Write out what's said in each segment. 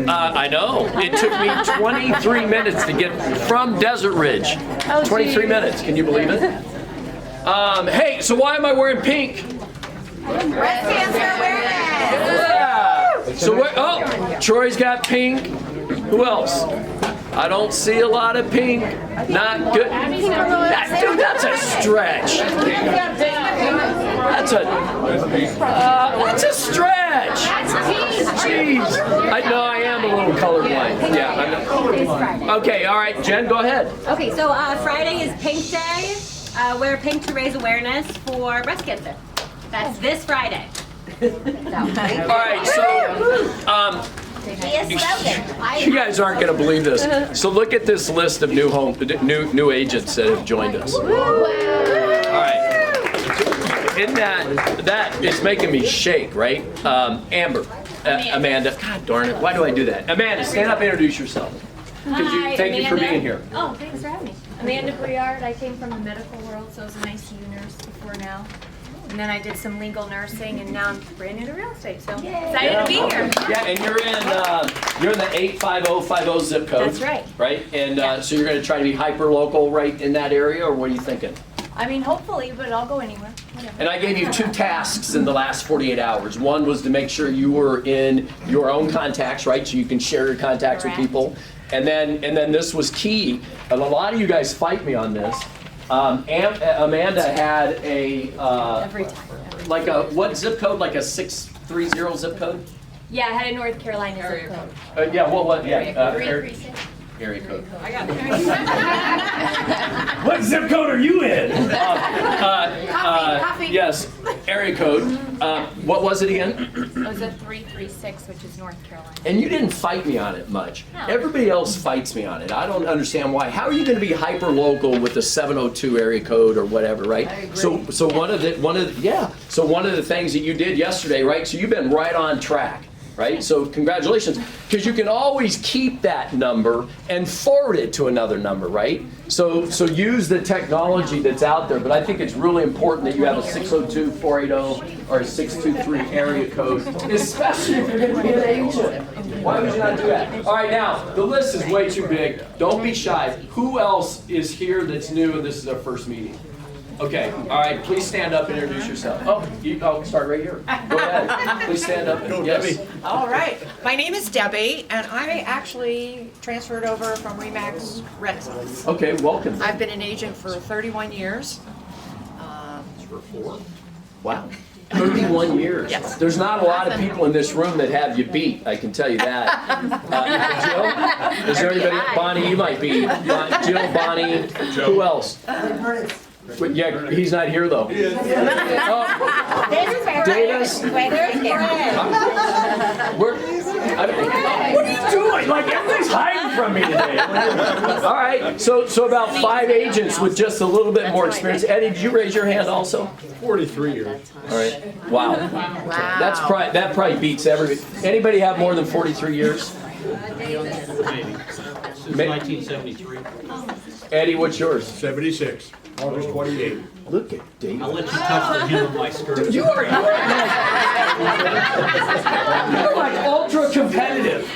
I know. It took me 23 minutes to get from Desert Ridge. 23 minutes. Can you believe it? Hey, so why am I wearing pink? Breast cancer awareness. Yeah. So what? Oh, Troy's got pink. Who else? I don't see a lot of pink. Not good. Dude, that's a stretch. That's a stretch. Jeez. I know I am a little colorblind. Yeah. Okay. All right, Jen, go ahead. Okay, so Friday is Pink Day. Wear pink to raise awareness for breast cancer. That's this Friday. All right. So. You guys aren't going to believe this. So look at this list of new agents that have joined us. All right. Isn't that is making me shake, right? Amber, Amanda. God darn it! Why do I do that? Amanda, stand up and introduce yourself. Hi, Thank you for being here. Oh, thanks for having me. Amanda Briard. I came from the medical world, so I was an ICU nurse before now. And then I did some legal nursing, and now I'm brand new to real estate, so excited to be here. Yeah, and you're in the 85050 zip code. That's right. Right, and so you're going to try to be hyper local right in that area, or what are you thinking? I mean, hopefully, but I'll go anywhere. Whatever. And I gave you 2 tasks in the last 48 hours. One was to make sure you were in your own contacts, right, so you can share your contacts with people. And then this was key. And a lot of you guys fight me on this. Amanda had a Every time. like a what zip code? Like a 630 zip code? Yeah, I had a North Carolina zip code. Yeah. What? Yeah. 336. Area code. I got it. What zip code are you in? Coffee. Yes, area code. What was it again? It was a 336, which is North Carolina. And you didn't fight me on it much. No. Everybody else fights me on it. I don't understand why. How are you going to be hyper local with the 702 area code or whatever, right? So one of the things that you did yesterday, right? So you've been right on track. Right? So congratulations, because you can always keep that number and forward it to another number, right? So use the technology that's out there, but I think it's really important that you have a 602-480 or a 623 area code, especially if you're going to be an agent. Why would you not do that? All right, now, the list is way too big. Don't be shy. Who else is here that's new and this is our first meeting? Okay, all right, please stand up and introduce yourself. Start right here. Go ahead. Please stand up. Yes. All right. My name is Debbie, and I actually transferred over from Remax Renaissance. Okay, welcome. I've been an agent for 31 years. Wow. 31 years. Yes. There's not a lot of people in this room that have you beat, I can tell you that. Jill? Is there anybody? Bonnie, you might be. Jill, Bonnie, who else? But yeah, he's not here though. Davis? What are you doing? Like everybody's hiding from me today. All right, so about 5 agents with just a little bit more experience. Eddie, did you raise your hand also? 43 years. All right. Wow. That probably beats everybody. Anybody have more than 43 years? Since 1973. Eddie, what's yours? 76. August 28. Look at Dave. I'll let you touch the hem of my skirt. You're like ultra competitive.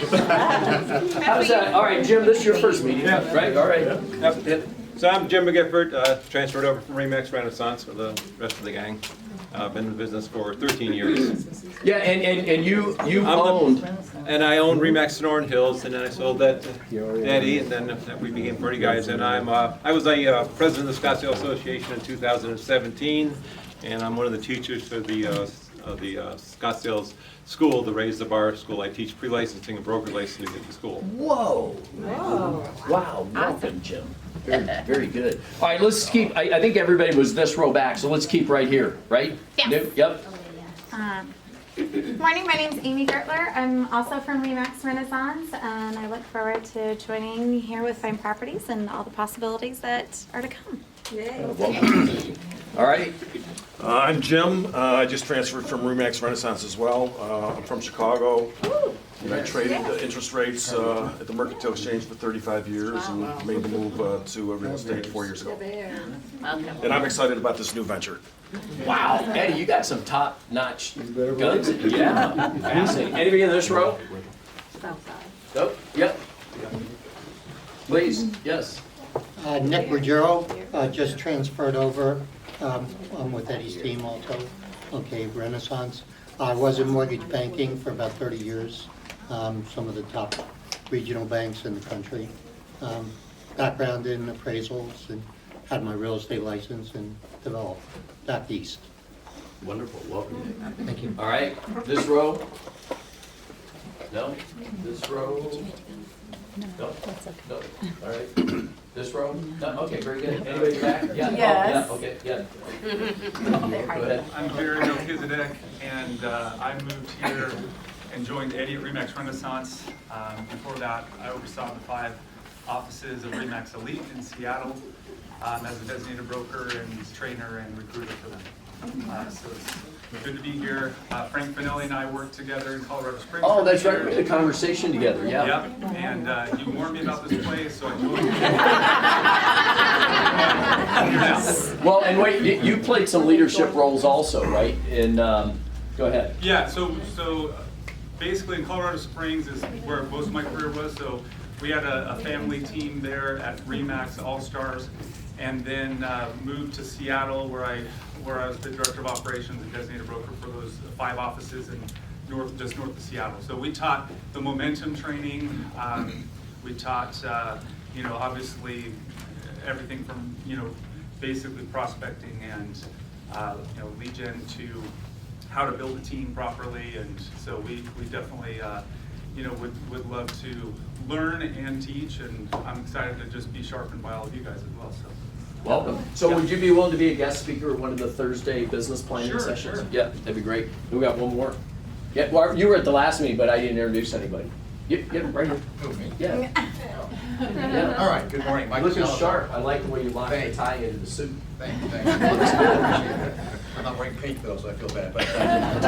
How's that? All right, Jim, this is your first meeting, right? All right. Yep. So I'm Jim McGifford, transferred over from Remax Renaissance with the rest of the gang. I've been in business for 13 years. Yeah, and you owned. And I owned Remax Sonoran Hills, and then I sold that to Eddie, and then we became 40 guys. And I was a president of the Scottsdale Association in 2017, and I'm one of the teachers for the Scottsdale School, the Raise the Bar School. I teach pre-licensing and broker licensing at the school. Whoa. Wow, welcome, Jim. Very, very good. All right, let's keep, I think everybody was this row back, so let's keep right here, right? Yes. Yep. Morning, my name's Amy Gertler. I'm also from Remax Renaissance, and I look forward to joining here with Fine Properties and all the possibilities that are to come. Welcome. All right. I'm Jim. I just transferred from Remax Renaissance as well. I'm from Chicago. And I traded the interest rates at the Mercantile Exchange for 35 years and made the move to real estate 4 years ago. And I'm excited about this new venture. Wow, Eddie, you got some top-notch guns. Yeah, fascinating. Anybody in this row? Oh, yep. Please, yes. Nick Ruggiero, just transferred over. I'm with Eddie's team also, okay, Renaissance. I was in mortgage banking for about 30 years, some of the top regional banks in the country. Background in appraisals and had my real estate license and developed back east. Wonderful, welcome. Thank you. All right, this row? No? This row? No? No? All right. This row? No? Okay, very good. Anybody back? Yeah? Oh, Yes. yeah, okay, yeah. Go ahead. I'm Jerry Melchizedek, and I moved here and joined Eddie at RE/MAX Renaissance. Before that, I oversaw the 5 offices of RE/MAX Elite in Seattle as a designated broker and trainer and recruiter for them. So it's good to be here. Frank Finelli and I worked together in Colorado Springs. Oh, for that's 2 right, we years. had a conversation together, yeah. Yep, and you warned me about this place, so I joined. Well, and wait, you played some leadership roles also, right? In, go ahead. Yeah, so basically in Colorado Springs is where most of my career was. So we had a family team there at RE/MAX All-Stars, and then moved to Seattle where I was the director of operations and designated broker for those 5 offices in just north of Seattle. So we taught the momentum training. We taught, obviously everything from, basically prospecting and, lead gen to how to build a team properly. And so we definitely, would love to learn and teach, and I'm excited to just be sharpened by all of you guys as well. So. Welcome. So would you be willing to be a guest speaker at one of the Thursday business planning Sure, sessions? sure. Yeah, that'd be great. We got one more. Yeah, well, you were at the last meeting, but I didn't introduce anybody. Yeah, right here. Who, me? Yeah. Yeah. All right, good morning. Mike Looking Salazar. sharp. I like the way you locked the Thank you. tie into the suit. Thank you, thank you. Appreciate it. I'm not wearing pink though, so I feel bad. But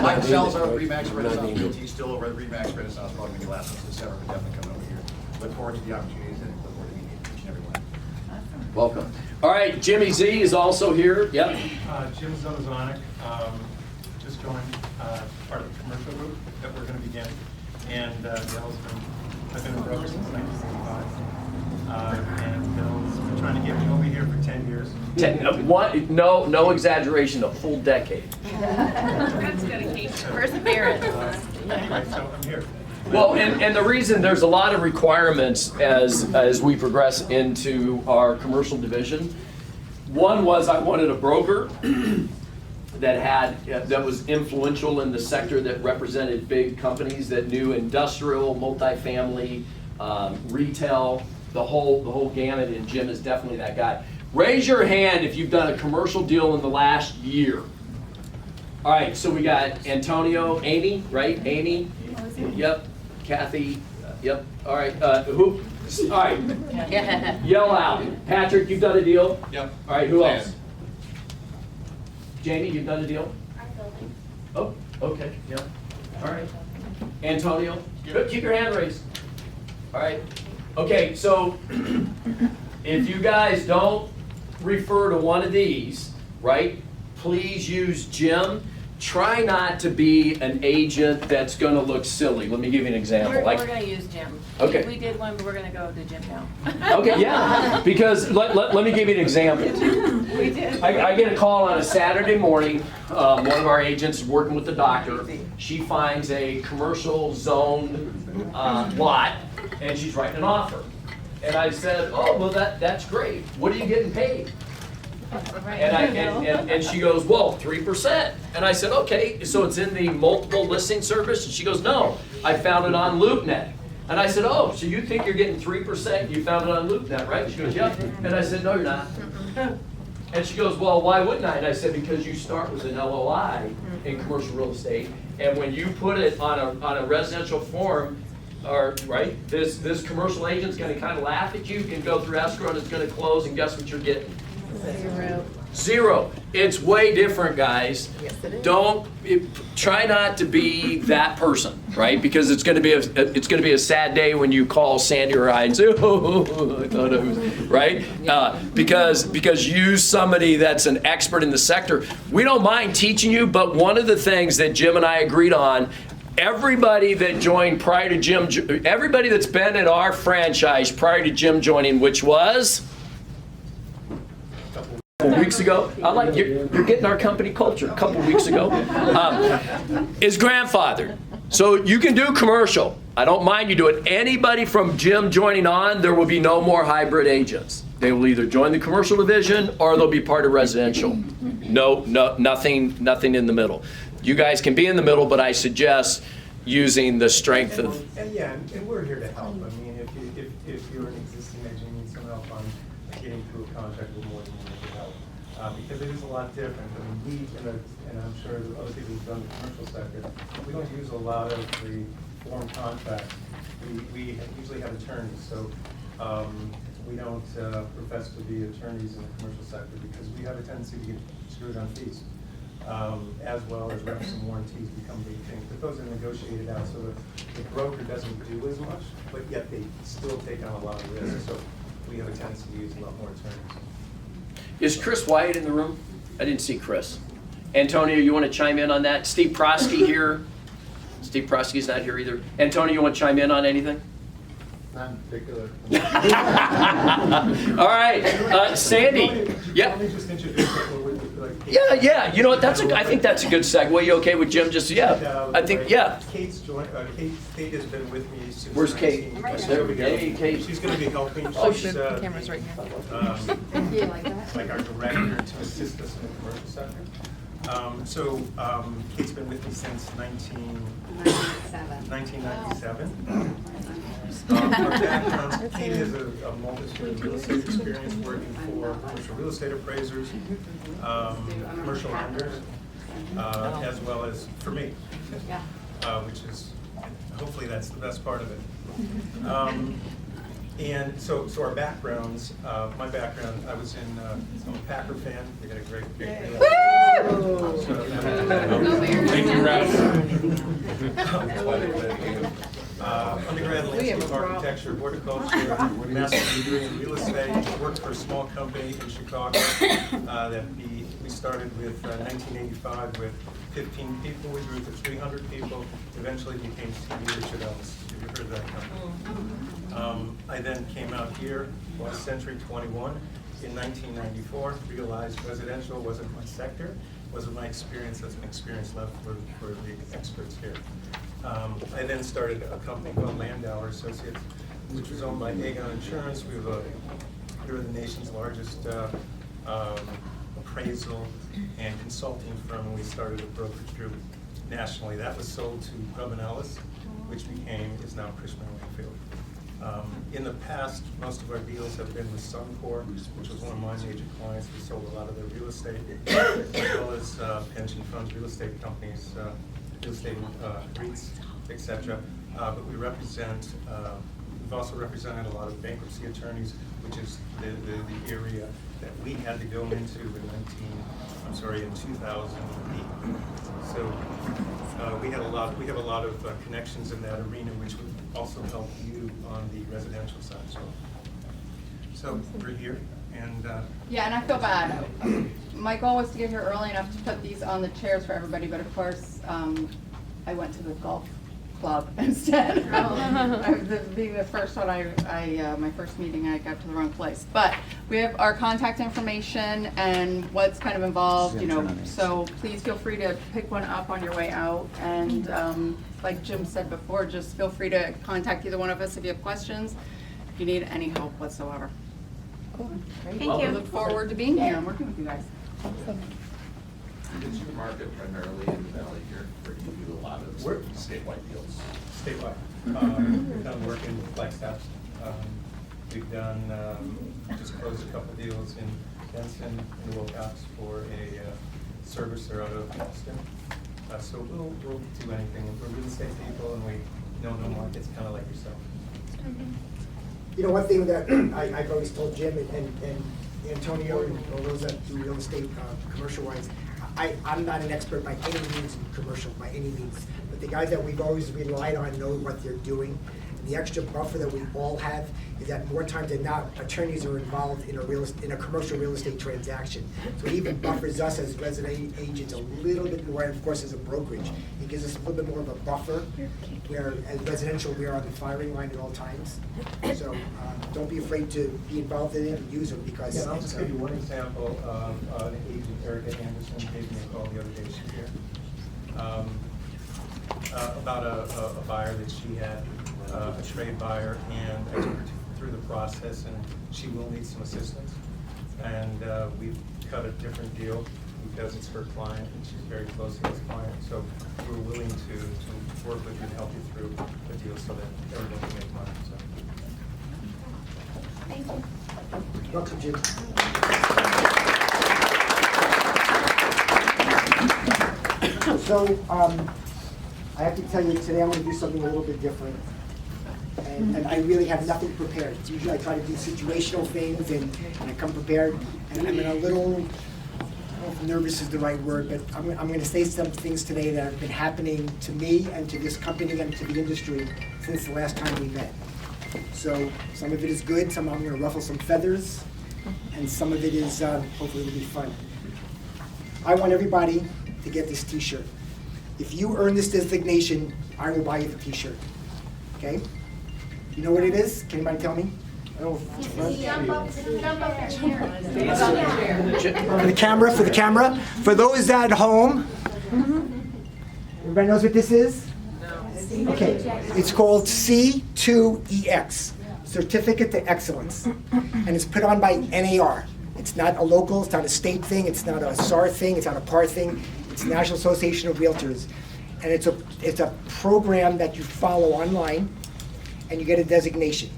Michael Salazar with RE/MAX Renaissance. He's still over at RE/MAX Renaissance, probably going to last until December, but definitely coming over here. Look forward to the opportunities and look forward to meeting each and every one. Welcome. All right, Jimmy Z is also here. Yep. Jim Zonizonik, just joined part of the commercial group that we're going to begin. And I've been a broker since 1975. And Bill's been trying to get me over here for 10 years. No exaggeration, a full decade. That's dedication. Perseverance. Anyway, so I'm here. Well, and the reason there's a lot of requirements as we progress into our commercial division. One was I wanted a broker that was influential in the sector, that represented big companies, that knew industrial, multifamily, retail, the whole gamut, and Jim is definitely that guy. Raise your hand if you've done a commercial deal in the last year. All right, so we got Antonio, Amy, right? Amy? Yep. Kathy? Yep. All right. Who? All right. Yell out. Patrick, you've done a deal? Yep. All right, who else? Jamie, you've done a deal? Oh, okay. Yeah. All right. Antonio? Good. Keep your hand raised. All right. Okay, so if you guys don't refer to one of these, right, please use Jim. Try not to be an agent that's going to look silly. Let me give you an example. We're going to use Jim. Okay. We did one, but we're going to go to Jim now. Okay, yeah, because let me give you an example. We did. I get a call on a Saturday morning. One of our agents is working with the doctor. She finds a commercial zone lot, and she's writing an offer. And I said, oh, well, that's great. What are you getting paid? And she goes, well, 3%. And I said, okay, so it's in the multiple listing service? And she goes, no, I found it on LoopNet. And I said, oh, so you think you're getting 3%? You found it on LoopNet, right? She goes, yep. And I said, no, you're not. And she goes, well, why wouldn't I? And I said, because you start with an LOI in commercial real estate, and when you put it on a residential form, or right, this commercial agent's going to kind of laugh at you and go through escrow, and it's going to close, and guess what you're getting? Zero. It's way different, guys. Yes, it is. Try not to be that person, right? Because it's going to be a sad day when you call Sandy or I and say, oh, I thought it was right, because use somebody that's an expert in the sector. We don't mind teaching you, but one of the things that Jim and I agreed on everybody that joined prior to Jim, everybody that's been at our franchise prior to Jim joining, which was a couple weeks ago. I like you're getting our company culture. A couple weeks ago, is grandfathered. So you can do commercial. I don't mind you do it. Anybody from Jim joining on, there will be no more hybrid agents. They will either join the commercial division or they'll be part of residential. No, nothing in the middle. You guys can be in the middle, but I suggest using the strength of. And yeah, and we're here to help. I mean, if you're an existing agent, you need some help on getting through a contract, we're more than willing to help. Because it is a lot different. I mean, and I'm sure the other people who've done the commercial sector, we don't use a lot of the form contracts. We usually have attorneys, so we don't profess to be attorneys in the commercial sector because we have a tendency to get screwed on fees. As well as reps and warranties become big things. But those are negotiated out so that the broker doesn't do as much, but yet they still take on a lot of risk. So we have a tendency to use a lot more attorneys. Is Chris Wyatt in the room? I didn't see Chris. Antonio, you want to chime in on that? Steve Prosky here? Steve Prosky's not here either. Antonio, you want to chime in on anything? Not in particular. All right, Sandy. Yeah. Let me just introduce people with Yeah. You know what? I think that's a good segue. You okay with Jim? Just I think Kate's joined. Kate has been with me since. Where's Kate? There we go. Hey, Kate. She's going to be helping. Oh, she's the camera's right here. Like our director to assist us in the commercial sector. Kate's been with me since 1997. Our background, Kate has a multitude of real estate experience working for commercial real estate appraisers, commercial lenders, as well as for me, which is, hopefully that's the best part of it. And so our backgrounds, my background, I was in, I'm a Packer fan. They got a great big deal. Thank you, Ralph. Undergrad landscape architecture, horticulture, master's degree in real estate, worked for a small company in Chicago that we started with 1985 with 15 people. We grew to 300 people, eventually became TV Richard Ellis. Have you heard of that company? I then came out here, was Century 21 in 1994, realized residential wasn't my sector, wasn't my experience. That's an experience left for the experts here. I then started a company called Landauer Associates, which was owned by Aegon Insurance. We were the nation's largest appraisal and consulting firm, and we started a brokerage group nationally. That was sold to Grubb & Ellis, which is now Cushman & Wakefield. In the past, most of our deals have been with Suncor, which was one of my major clients. We sold a lot of their real estate, as well as pension funds, real estate companies, real estate REITs, etc. But we represent, we've also represented a lot of bankruptcy attorneys, which is the area that we had to go into in 2008. So we have a lot of connections in that arena, which would also help you on the residential side. So we're here, and yeah, and I feel bad. My goal was to get here early enough to put these on the chairs for everybody, but of course, I went to the golf club instead. Being the first one, my first meeting, I got to the wrong place. But we have our contact information and what's kind of involved, so please feel free to pick one up on your way out. And like Jim said before, just feel free to contact either one of us if you have questions, if you need any help whatsoever. Cool. Thank you. I look forward to being here and working with you guys. Did you market primarily in the Valley here, or do you do a lot of statewide deals? Statewide. We've done work in Flagstaff. We've done, just closed a couple deals in Benson and Wilcox for a servicer out of Boston. So we'll do anything. We're real estate people and we know no markets, kind of like yourself. You know, one thing that I've always told Jim and Antonio and all those that do real estate commercial-wise, I'm not an expert by any means in commercial, by any means. But the guys that we've always relied on know what they're doing. the extra buffer that we all have is that more times than not, attorneys are involved in a commercial real estate transaction. So it even buffers us as resident agents a little bit more, and of course as a brokerage. It gives us a little bit more of a buffer, where as residential, we are on the firing line at all times. So don't be afraid to be involved in it and use them, because Yeah, I'll just give you one example of an agent, Erica Anderson, gave me a call the other day, she's here, about a buyer that she had, a trade buyer, and I took her through the process, and she will need some assistance. And we've cut a different deal because it's her client, and she's very close to this client. So we're willing to work with you and help you through the deal so that everyone can make money, so. Thank you. Welcome, Jim. So, I have to tell you, today I'm going to do something a little bit different. And I really have nothing prepared. Usually I try to do situational things and I come prepared. And I'm in a little, I don't know if nervous is the right word, but I'm going to say some things today that have been happening to me and to this company and to the industry since the last time we met. So some of it is good, some I'm going to ruffle some feathers, and some of it is hopefully it'll be fun. I want everybody to get this t-shirt. If you earn this designation, I will buy you the t-shirt. Okay? You know what it is? Can anybody tell me? Oh, Jump up and for the camera. For those at home, everybody knows what this is? Okay, it's called C2EX, Certificate to Excellence, and it's put on by NAR. It's not a local, it's not a state thing, it's not a SAR thing, it's not a PAR thing, it's National Association of Realtors. And it's a program that you follow online, and you get a designation.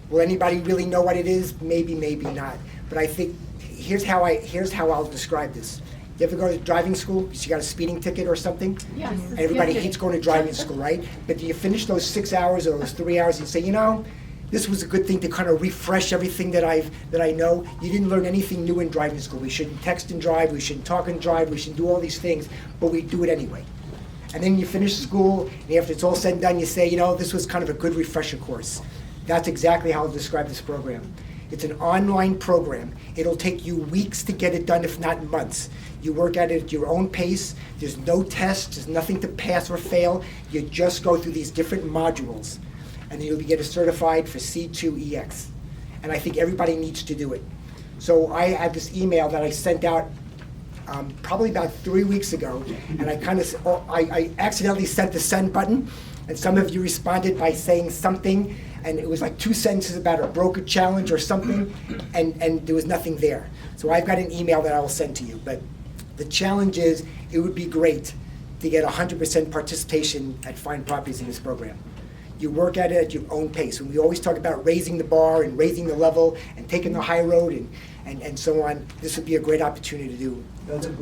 Will anybody really know what it is? Maybe, maybe not. But I think, here's how I'll describe this. You ever go to driving school because you got a speeding ticket or something? Yes. And everybody hates going to driving school, right? But do you finish those 6 hours or those 3 hours and say, you know, this was a good thing to kind of refresh everything that I know. You didn't learn anything new in driving school. We shouldn't text and drive, we shouldn't talk and drive, we shouldn't do all these things, but we do it anyway. And then you finish school, and after it's all said and done, you say, you know, this was kind of a good refresher course. That's exactly how I'll describe this program. It's an online program. It'll take you weeks to get it done, if not months. You work at it at your own pace. There's no test. There's nothing to pass or fail. You just go through these different modules, and then you'll be getting certified for C2EX. And I think everybody needs to do it. So I had this email that I sent out probably about 3 weeks ago, and I accidentally sent the send button, and some of you responded by saying something, and it was like 2 sentences about a broker challenge or something, and there was nothing there. So I've got an email that I will send to you, but the challenge is, it would be great to get 100% participation at Fine Properties in this program. You work at it at your own pace. And we always talk about raising the bar and raising the level and taking the high road and so on. This would be a great opportunity to do. Does it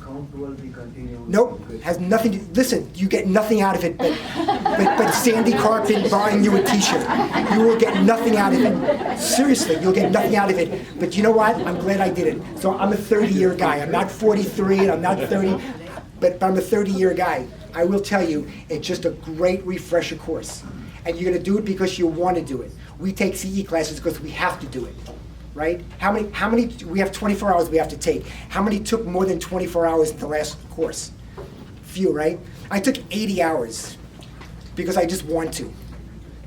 count towards the continuous? Nope, has nothing to, listen, you get nothing out of it but Sandy Carpin buying you a t-shirt. You will get nothing out of it. Seriously, you'll get nothing out of it. But you know what? I'm glad I did it. So I'm a 30-year guy. I'm not 43 and I'm not 30, but I'm a 30-year guy. I will tell you, it's just a great refresher course. And you're gonna do it because you want to do it. We take CE classes because we have to do it. Right? How many, we have 24 hours we have to take. How many took more than 24 hours in the last course? Few, right? I took 80 hours because I just want to.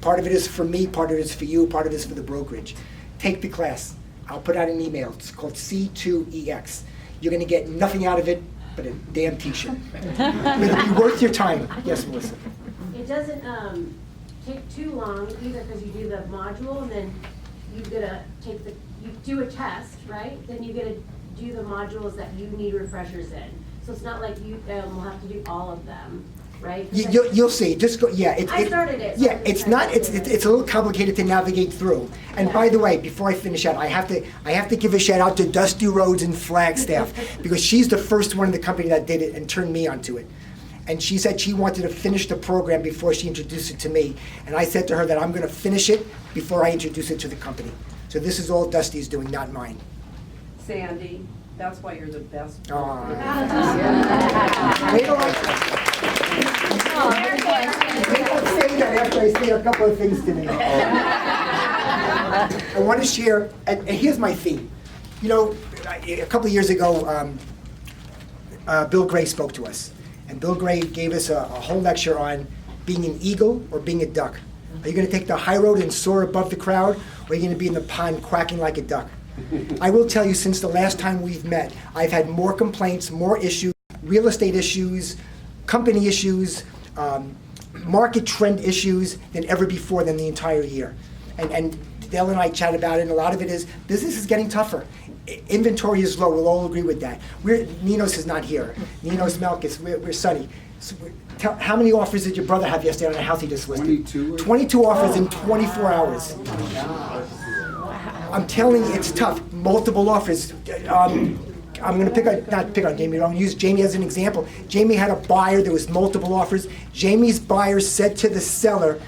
Part of it is for me, part of it is for you, part of it is for the brokerage. Take the class. I'll put out an email. It's called C2EX. You're gonna get nothing out of it but a damn t-shirt. It'll be worth your time. Yes, Melissa? It doesn't take too long either, because you do the module and then you do a test, right? Then you get to do the modules that you need refreshers in. So it's not like you will have to do all of them, right? You'll see. Just go. Yeah. I started it. Yeah. It's not. It's a little complicated to navigate through. And by the way, before I finish out, I have to give a shout out to Dusty Rhodes in Flagstaff because she's the first one in the company that did it and turned me onto it. And she said she wanted to finish the program before she introduced it to me. And I said to her that I'm going to finish it before I introduce it to the company. So this is all Dusty's doing, not mine. Sandy, that's why you're the best. Wait till I say say that after I say a couple of things today. I want to share, and here's my theme. You know, a couple of years ago, Bill Gray spoke to us. And Bill Gray gave us a whole lecture on being an eagle or being a duck. Are you going to take the high road and soar above the crowd, or are you going to be in the pond quacking like a duck? I will tell you, since the last time we've met, I've had more complaints, more issues, real estate issues, company issues, market trend issues than ever before than the entire year. And Dale and I chat about it, and a lot of it is business is getting tougher. Inventory is low, we'll all agree with that. Ninos is not here. Ninos Melkis, we're Sunny. So how many offers did your brother have yesterday on a house he just listed? 22 offers in 24 hours. I'm telling you, it's tough. Multiple offers. I'm going to not pick on Jamie, I'm going to use Jamie as an example. Jamie had a buyer, there was multiple offers. Jamie's buyer said to the seller,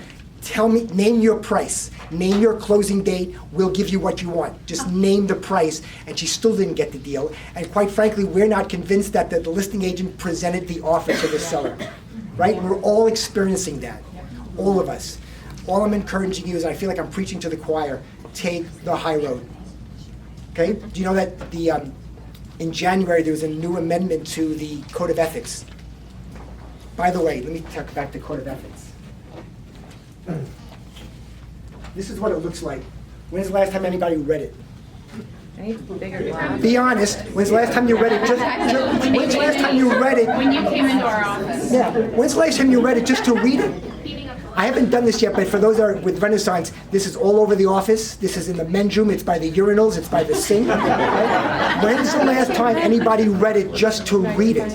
name your price, name your closing date, we'll give you what you want. Just name the price, and she still didn't get the deal. And quite frankly, we're not convinced that the listing agent presented the offer to the seller, right? We're all experiencing that, all of us. All I'm encouraging you is, I feel like I'm preaching to the choir, take the high road, okay? Do you know that in January there was a new amendment to the Code of Ethics? By the way, let me talk back to Code of Ethics. This is what it looks like. When's the last time anybody read it? Be honest. When's the last time you read it? When's the last time you read it? When you came into our office. Yeah. When's the last time you read it just to read it? I haven't done this yet, but for those that are with Renaissance, this is all over the office. This is in the men's room. It's by the urinals. It's by the sink. Right? When's the last time anybody read it just to read it?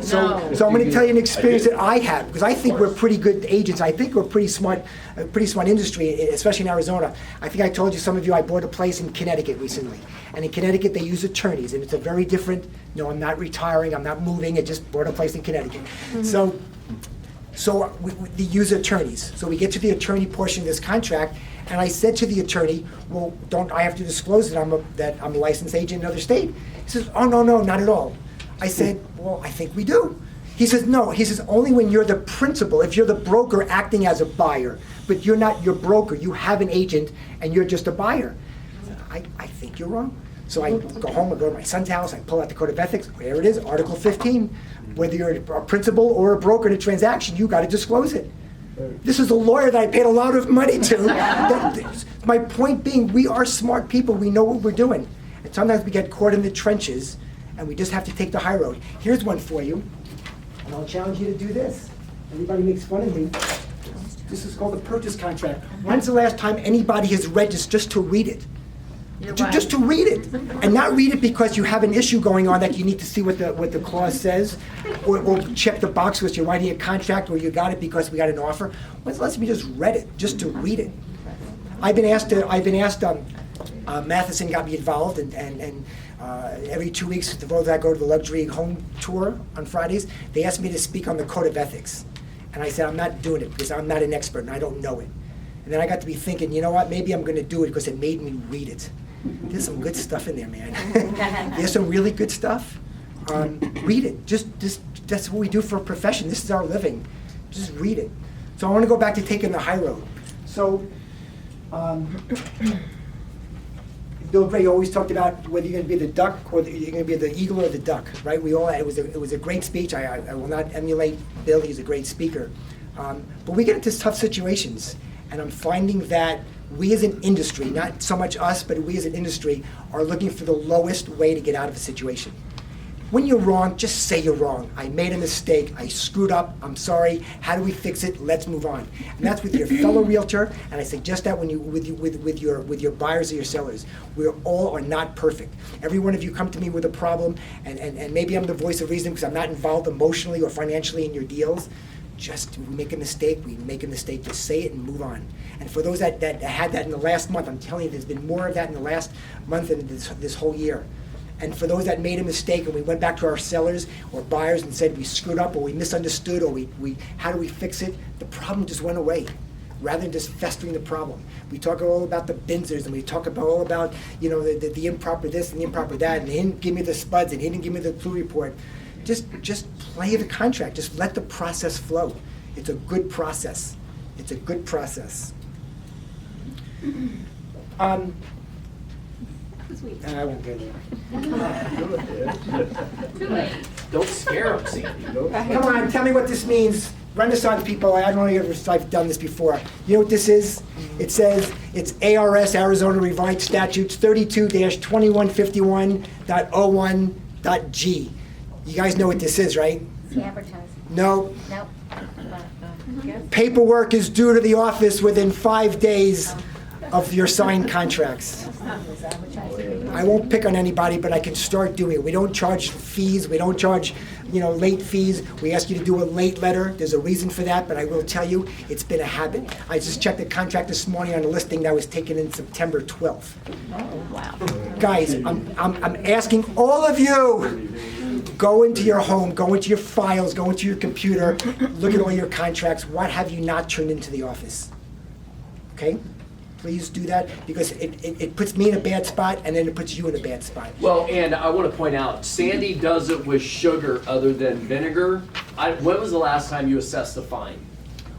So I'm going to tell you an experience that I have, because I think we're pretty good agents. I think we're a pretty smart industry, especially in Arizona. I think I told you, some of you, I bought a place in Connecticut recently. And in Connecticut, they use attorneys, and it's a very different, no, I'm not retiring, I'm not moving, I just bought a place in Connecticut. So we use attorneys. So we get to the attorney portion of this contract, and I said to the attorney, well, don't I have to disclose that I'm a licensed agent in another state? He says, oh, no, not at all. I said, well, I think we do. He says, no. He says, only when you're the principal, if you're the broker acting as a buyer, but you're not your broker, you have an agent, and you're just a buyer. I think you're wrong. So I go home, I go to my son's house, I pull out the Code of Ethics, there it is, Article 15. Whether you're a principal or a broker in a transaction, you got to disclose it. This is a lawyer that I paid a lot of money to. My point being, we are smart people, we know what we're doing. And sometimes we get caught in the trenches, and we just have to take the high road. Here's one for you, and I'll challenge you to do this. Everybody makes fun of me. This is called a purchase contract. When's the last time anybody has read this just to read it? Just to read it, and not read it because you have an issue going on that you need to see what the clause says, or check the box because you're writing a contract, or you got it because we got an offer. When's the last time you just read it, just to read it? I've been asked. Matheson got me involved, and every 2 weeks, the road I go to the luxury home tour on Fridays, they asked me to speak on the Code of Ethics, and I said I'm not doing it because I'm not an expert and I don't know it. And then I got to be thinking, you know what? Maybe I'm going to do it because it made me read it. There's some good stuff in there, man. There's some really good stuff. Read it. Just that's what we do for a profession. This is our living. Just read it. So I want to go back to taking the high road. So Bill Gray always talked about whether you're going to be the duck or you're going to be the eagle or the duck, right? It was a great speech. I will not emulate Bill. He's a great speaker. But we get into tough situations, and I'm finding that we as an industry, not so much us, but we as an industry, are looking for the lowest way to get out of a situation. When you're wrong, just say you're wrong. I made a mistake. I screwed up. I'm sorry. How do we fix it? Let's move on. And that's with your fellow realtor. And I suggest that when with your buyers or your sellers. We all are not perfect. Every one of you come to me with a problem, and maybe I'm the voice of reason because I'm not involved emotionally or financially in your deals. Just we make a mistake, just say it and move on. And for those that had that in the last month, I'm telling you, there's been more of that in the last month than this whole year. And for those that made a mistake and we went back to our sellers or buyers and said we screwed up or we misunderstood or we how do we fix it, the problem just went away rather than just festering the problem. We talk all about the Binzers and we talk about all about, you know, the improper this and the improper that, and they didn't give me the spuds and he didn't give me the clue report. Just play the contract. Just let the process flow. It's a good process. It's a good process. I won't get there. Don't scare them, Sandy. Come on, tell me what this means. Renaissance people, I don't know if I've done this before. You know what this is? It says it's ARS, Arizona Revised Statutes 32-2151.01.g. You guys know what this is, right? It's advertising. No. Nope. Paperwork is due to the office within 5 days of your signed contracts. I won't pick on anybody, but I can start doing it. We don't charge fees. We don't charge, late fees. We ask you to do a late letter. There's a reason for that, but I will tell you, it's been a habit. I just checked the contract this morning on a listing that was taken in September 12th. Oh, wow. Guys, I'm asking all of you, go into your home, go into your files, go into your computer, look at all your contracts. What have you not turned into the office? Okay? Please do that, because it puts me in a bad spot, and then it puts you in a bad spot. Well, and I want to point out, Sandy does it with sugar other than vinegar. When was the last time you assessed a fine?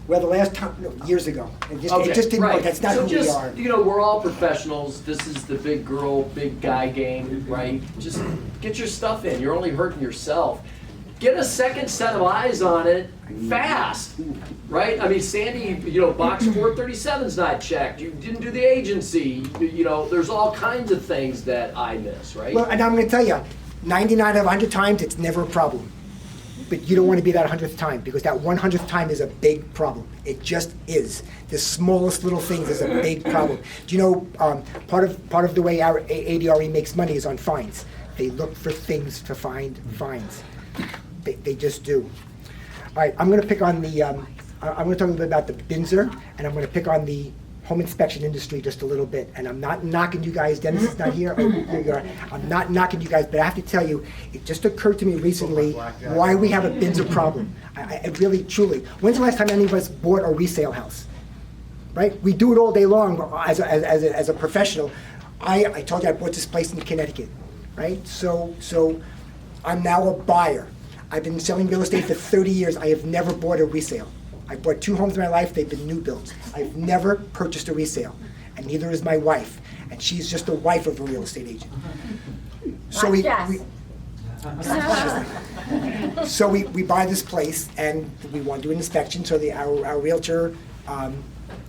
Well, the last time, no, years ago. It just didn't work. That's not so who we are. We're all professionals. This is the big girl, big guy game, right? Just get your stuff in. You're only hurting yourself. Get a second set of eyes on it fast, right? I mean, Sandy, box 437's not checked. You didn't do the agency. There's all kinds of things that I miss, right? Well, and I'm going to tell you, 99 out of 100 times, it's never a problem. But you don't want to be that 100th time, because that 100th time is a big problem. It just is. The smallest little things is a big problem. Do you know, part of the way our ADRE makes money is on fines. They look for things to find fines. They just do. All right, I'm going to pick on the, I'm going to talk a little bit about the Binzer, and I'm going to pick on the home inspection industry just a little bit. And I'm not knocking you guys. Dennis is not here. I'm not knocking you guys, but I have to tell you, it just occurred to me recently why we have a Binzer problem. I really, truly. When's the last time any of us bought a resale house? Right? We do it all day long as a professional. I told you I bought this place in Connecticut, right? So I'm now a buyer. I've been selling real estate for 30 years. I have never bought a resale. I bought 2 homes in my life. They've been new builds. I've never purchased a resale, and neither is my wife. And she's just the wife of a real estate agent. So we buy this place, and we want to do an inspection. So our realtor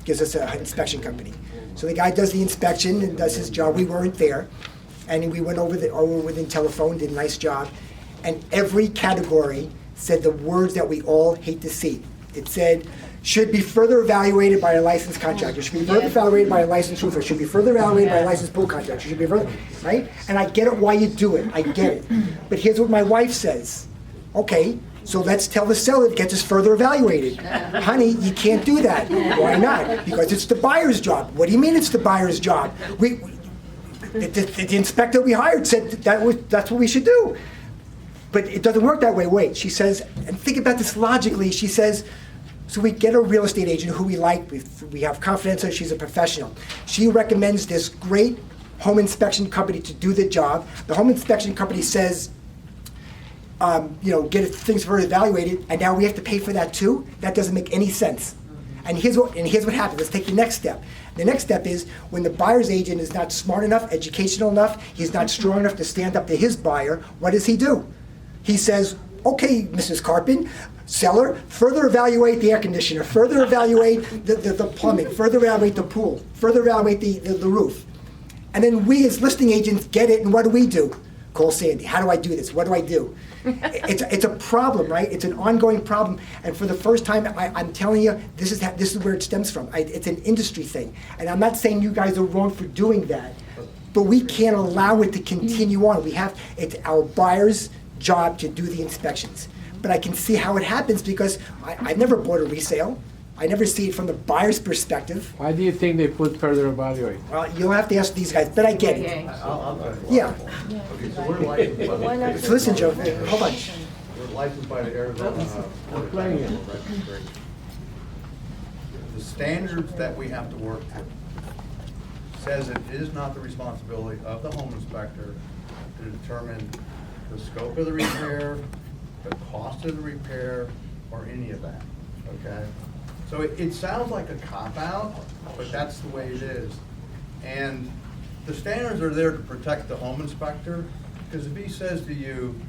gives us an inspection company. So the guy does the inspection and does his job. We weren't there, and we went over within telephone, did a nice job. And every category said the words that we all hate to see. It said, should be further evaluated by a licensed contractor, should be further evaluated by a licensed roofer, should be further evaluated by a licensed pool contractor, should be further, right? And I get it why you do it, I get it. But here's what my wife says. Okay, so let's tell the seller to get this further evaluated. Honey, you can't do that. Why not? Because it's the buyer's job. What do you mean it's the buyer's job? The inspector we hired said that's what we should do. But it doesn't work that way. Wait, she says, and think about this logically, she says, so we get a real estate agent who we like, we have confidence that she's a professional. She recommends this great home inspection company to do the job. The home inspection company says, get things further evaluated, and now we have to pay for that too? That doesn't make any sense. And here's what happens. Let's take the next step. The next step is when the buyer's agent is not smart enough, educational enough, he's not strong enough to stand up to his buyer, what does he do? He says, okay, Mrs. Carpin, seller, further evaluate the air conditioner, further evaluate the plumbing, further evaluate the pool, further evaluate the roof. And then we as listing agents get it, and what do? Call Sandy. How do I do this? What do I do? It's a problem, right? It's an ongoing problem. And for the first time, I'm telling you, this is where it stems from. It's an industry thing. And I'm not saying you guys are wrong for doing that, but we can't allow it to continue on. It's our buyers' job to do the inspections. But I can see how it happens because I've never bought a resale. I never see it from the buyer's perspective. Why do you think they put further evaluate? Well, you'll have to ask these guys, but I get it. Yeah. Okay, so we're licensed. So listen, Joe, hold on. We're licensed by the Arizona. The standards that we have to work to says it is not the responsibility of the home inspector to determine the scope of the repair, the cost of the repair, or any of that, okay? So it sounds like a cop-out, but that's the way it is. And the standards are there to protect the home inspector, because if he says to you,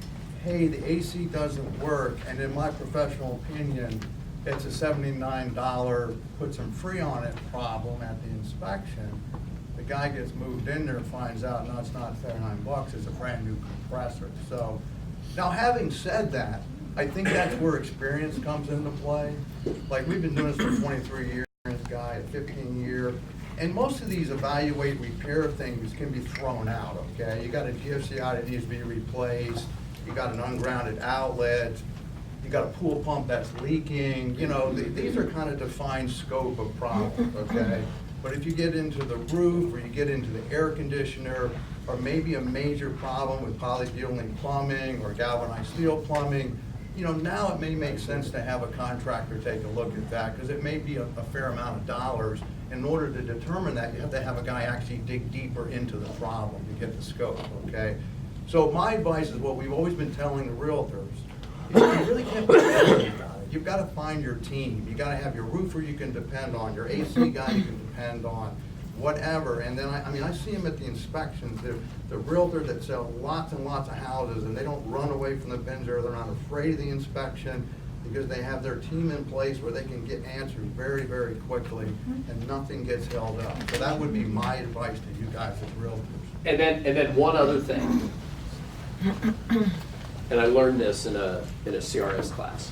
hey, the AC doesn't work, and in my professional opinion, it's a $79 put some Freon it problem at the inspection, the guy gets moved in there and finds out, no, it's not $39, it's a brand new compressor. So, now having said that, I think that's where experience comes into play. Like, we've been doing this for 23 years, this guy at 15 years, and most of these evaluate repair things can be thrown out, okay? You got a GFCI that needs to be replaced, you got an ungrounded outlet, you got a pool pump that's leaking, you know, these are kind of defined scope of problems, okay? But if you get into the roof, or you get into the air conditioner, or maybe a major problem with polybutylene plumbing or galvanized steel plumbing, you know, now it may make sense to have a contractor take a look at that, because it may be a fair amount of dollars. In order to determine that, you have to have a guy actually dig deeper into the problem to get the scope, okay? So my advice is what we've always been telling the realtors. You really can't put about it. You've got to find your team. You got to have your roofer you can depend on, your AC guy you can depend on, whatever. And then, I mean, I see them at the inspections. The realtor that sell lots and lots of houses, and they don't run away from the vendor. They're not afraid of the inspection, because they have their team in place where they can get answers very, very quickly, and nothing gets held up. So that would be my advice to you guys as realtors. And then one other thing, and I learned this in a CRS class.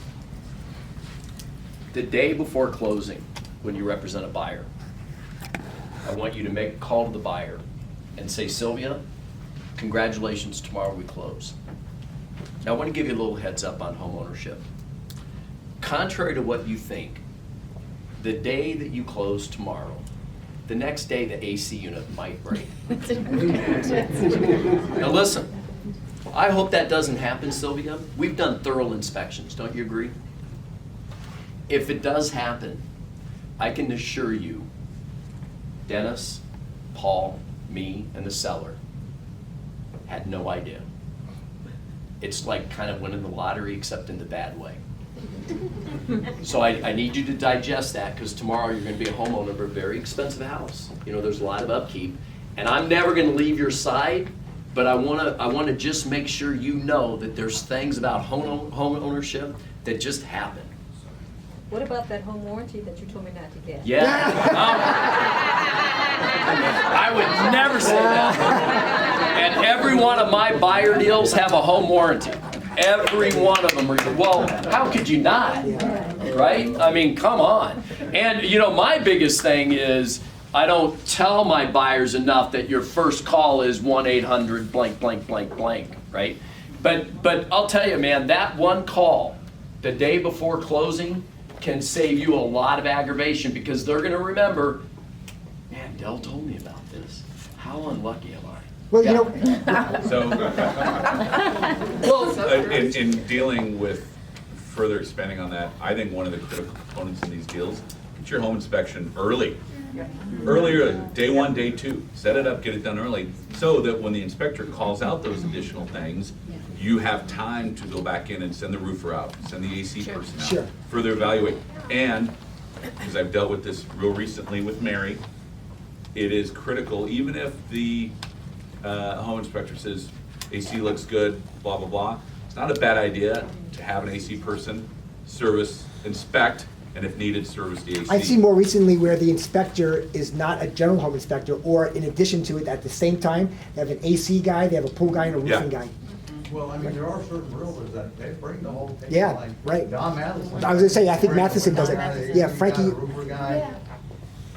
The day before closing, when you represent a buyer, I want you to make a call to the buyer and say, Sylvia, congratulations, tomorrow we close. Now I want to give you a little heads up on home ownership. Contrary to what you think, the day that you close tomorrow, the next day the AC unit might break. Now listen, I hope that doesn't happen, Sylvia. We've done thorough inspections, don't you agree? If it does happen, I can assure you, Dennis, Paul, me, and the seller had no idea. It's like kind of winning the lottery, except in the bad way. So I need you to digest that, because tomorrow you're going to be a homeowner of a very expensive house. You know, there's a lot of upkeep, and I'm never going to leave your side, but I want to just make sure you know that there's things about home ownership that just happen. What about that home warranty that you told me not to get? Yeah. I would never say that. And every one of my buyer deals have a home warranty. Every one of them. Well, how could you not? Right? I mean, come on. And you know, my biggest thing is I don't tell my buyers enough that your first call is 1-800 blank blank blank blank, right? But I'll tell you, man, that one call the day before closing can save you a lot of aggravation, because they're going to remember, man, Dell told me about this. How unlucky am I? Well, you know. In dealing with further expanding on that, I think one of the critical components in these deals, get your home inspection early. Earlier, day one, day two, set it up, get it done early, so that when the inspector calls out those additional things, you have time to go back in and send the roofer out, send the AC person out, further evaluate. And, because I've dealt with this real recently with Mary, it is critical, even if the home inspector says AC looks good, blah, blah, blah, it's not a bad idea to have an AC person service, inspect, and if needed, service the AC. I've seen more recently where the inspector is not a general home inspector, or in addition to it, at the same time, they have an AC guy, they have a pool guy, and a roofing guy. Well, I mean, there are certain realtors that they bring the whole thing. Yeah, like right. John Matheson. I was gonna say, I think Matheson does it. Yeah, Frankie. Roofer guy.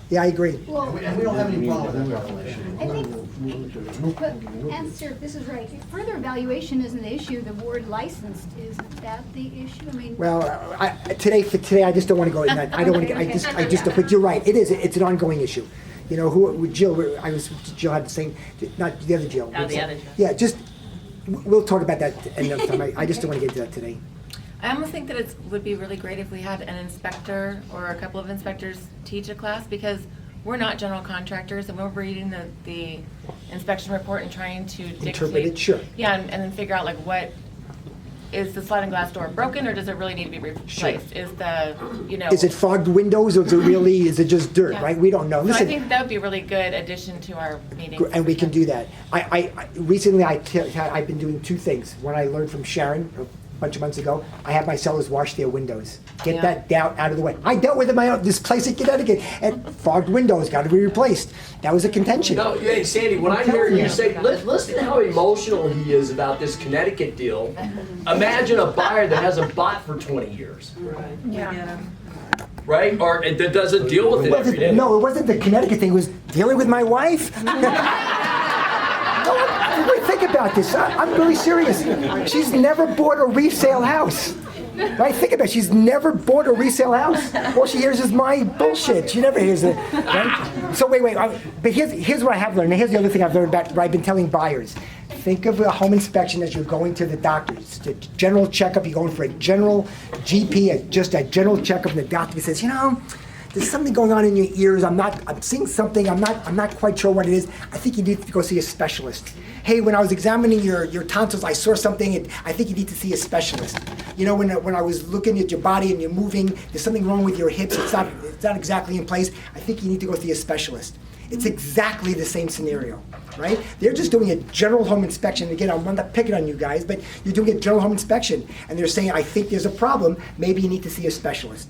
Yeah, I agree. And we don't have any problem with that, by the way. But answer, this is right, further evaluation isn't the issue, the word licensed, isn't that the issue? I mean. Well, for today, I just don't want to go in that. I don't want to. I just. But you're right. It is. It's an ongoing issue. You know, Jill? Jill had the same. Not the other Jill. Oh, the other Jill. Yeah, just. We'll talk about that another time. I just don't want to get into that today. I almost think that it would be really great if we had an inspector or a couple of inspectors teach a class, because we're not general contractors, and we're reading the inspection report and trying to dictate. Interpret it, sure. Yeah, and then figure out like what is the sliding glass door broken or does it really need to be replaced? Is the, you know. Is it fogged windows or is it just dirt, Yeah. right? We don't know. So I Listen, think that would be a really good addition to our meeting. and we can do that. Recently, I've been doing two things. One I learned from Sharon a bunch of months ago. I have my sellers wash their windows. Get Yeah. that down out of the way. I dealt with it this place in Connecticut, and fogged windows got to be replaced. That was a contention. No, hey, Sandy, when I hear you say, listen to how emotional he is about this Connecticut deal. Imagine a buyer that hasn't bought for 20 years, Yeah. right? Or that doesn't deal with it every day. No, it wasn't the Connecticut thing. It was dealing with my wife. No, think about this. I'm really serious. She's never bought a resale house. Right? Think about it. She's never bought a resale house. All she hears is my bullshit. She never hears it. Right? So wait. But here's what I have learned. And here's the other thing I've learned about what I've been telling buyers. Think of a home inspection as you're going to the doctor. It's a general checkup. You're going for a general GP, just a general checkup, and the doctor says, there's something going on in your ears. I'm seeing something. I'm not quite sure what it is. I think you need to go see a specialist. Hey, when I was examining your tonsils, I saw something, and I think you need to see a specialist. When I was looking at your body and you're moving, there's something wrong with your hips. It's not exactly in place. I think you need to go see a specialist. It's exactly the same scenario, right? They're just doing a general home inspection. Again, I'm not picking on you guys, but you're doing a general home inspection, and they're saying, I think there's a problem. Maybe you need to see a specialist.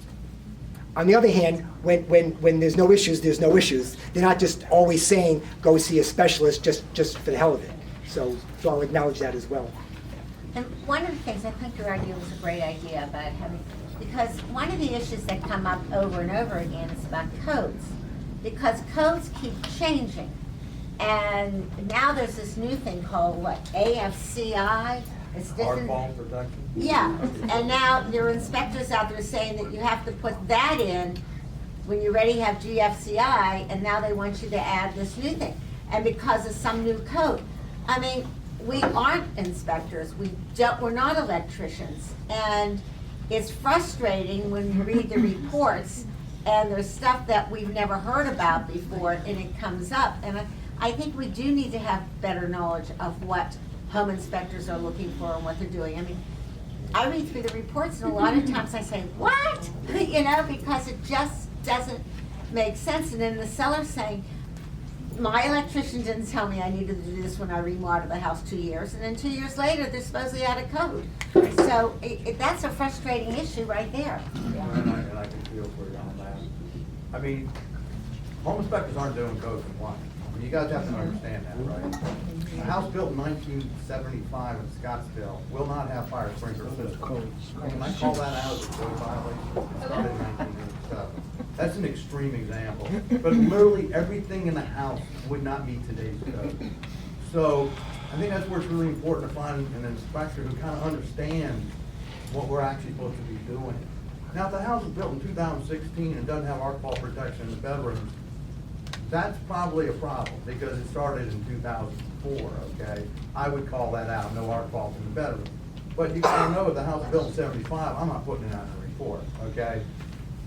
On the other hand, when there's no issues, there's no issues. They're not just always saying, go see a specialist just for the hell of it. So I'll acknowledge that as well. And one of the things, I think your idea was a great idea about having, because one of the issues that come up over and over again is about codes. Because codes keep changing. And now there's this new thing called, AFCI? It's different. Hardball protection? Yeah, and now there are inspectors out there saying that you have to put that in when you already have GFCI, and now they want you to add this new thing. And because of some new code. I mean, we aren't inspectors, we're not electricians. And it's frustrating when you read the reports and there's stuff that we've never heard about before and it comes up. And I think we do need to have better knowledge of what home inspectors are looking for and what they're doing. I mean, I read through the reports and a lot of times I say, what? Because it just doesn't make sense. And then the seller's saying, my electrician didn't tell me I needed to do this when I remodeled the house 2 years. And then 2 years later, they're supposedly out of code. So that's a frustrating issue right there. Yeah. And I can feel for you on that. I mean, home inspectors aren't doing code compliance. I mean, you guys have to understand that, right? A house built in 1975 in Scottsdale will not have fire sprinkler system. And I call that out as a code violation. It started in 1987. That's an extreme example. But literally everything in the house would not meet today's code. So I think that's where it's really important to find an inspector who kind of understands what we're actually supposed to be doing. Now, if the house was built in 2016 and doesn't have arc fault protection in the bedrooms, that's probably a problem because it started in 2004, okay? I would call that out, no arc fault in the bedroom. But you gotta know if the house was built in 75, I'm not putting it on the report, okay?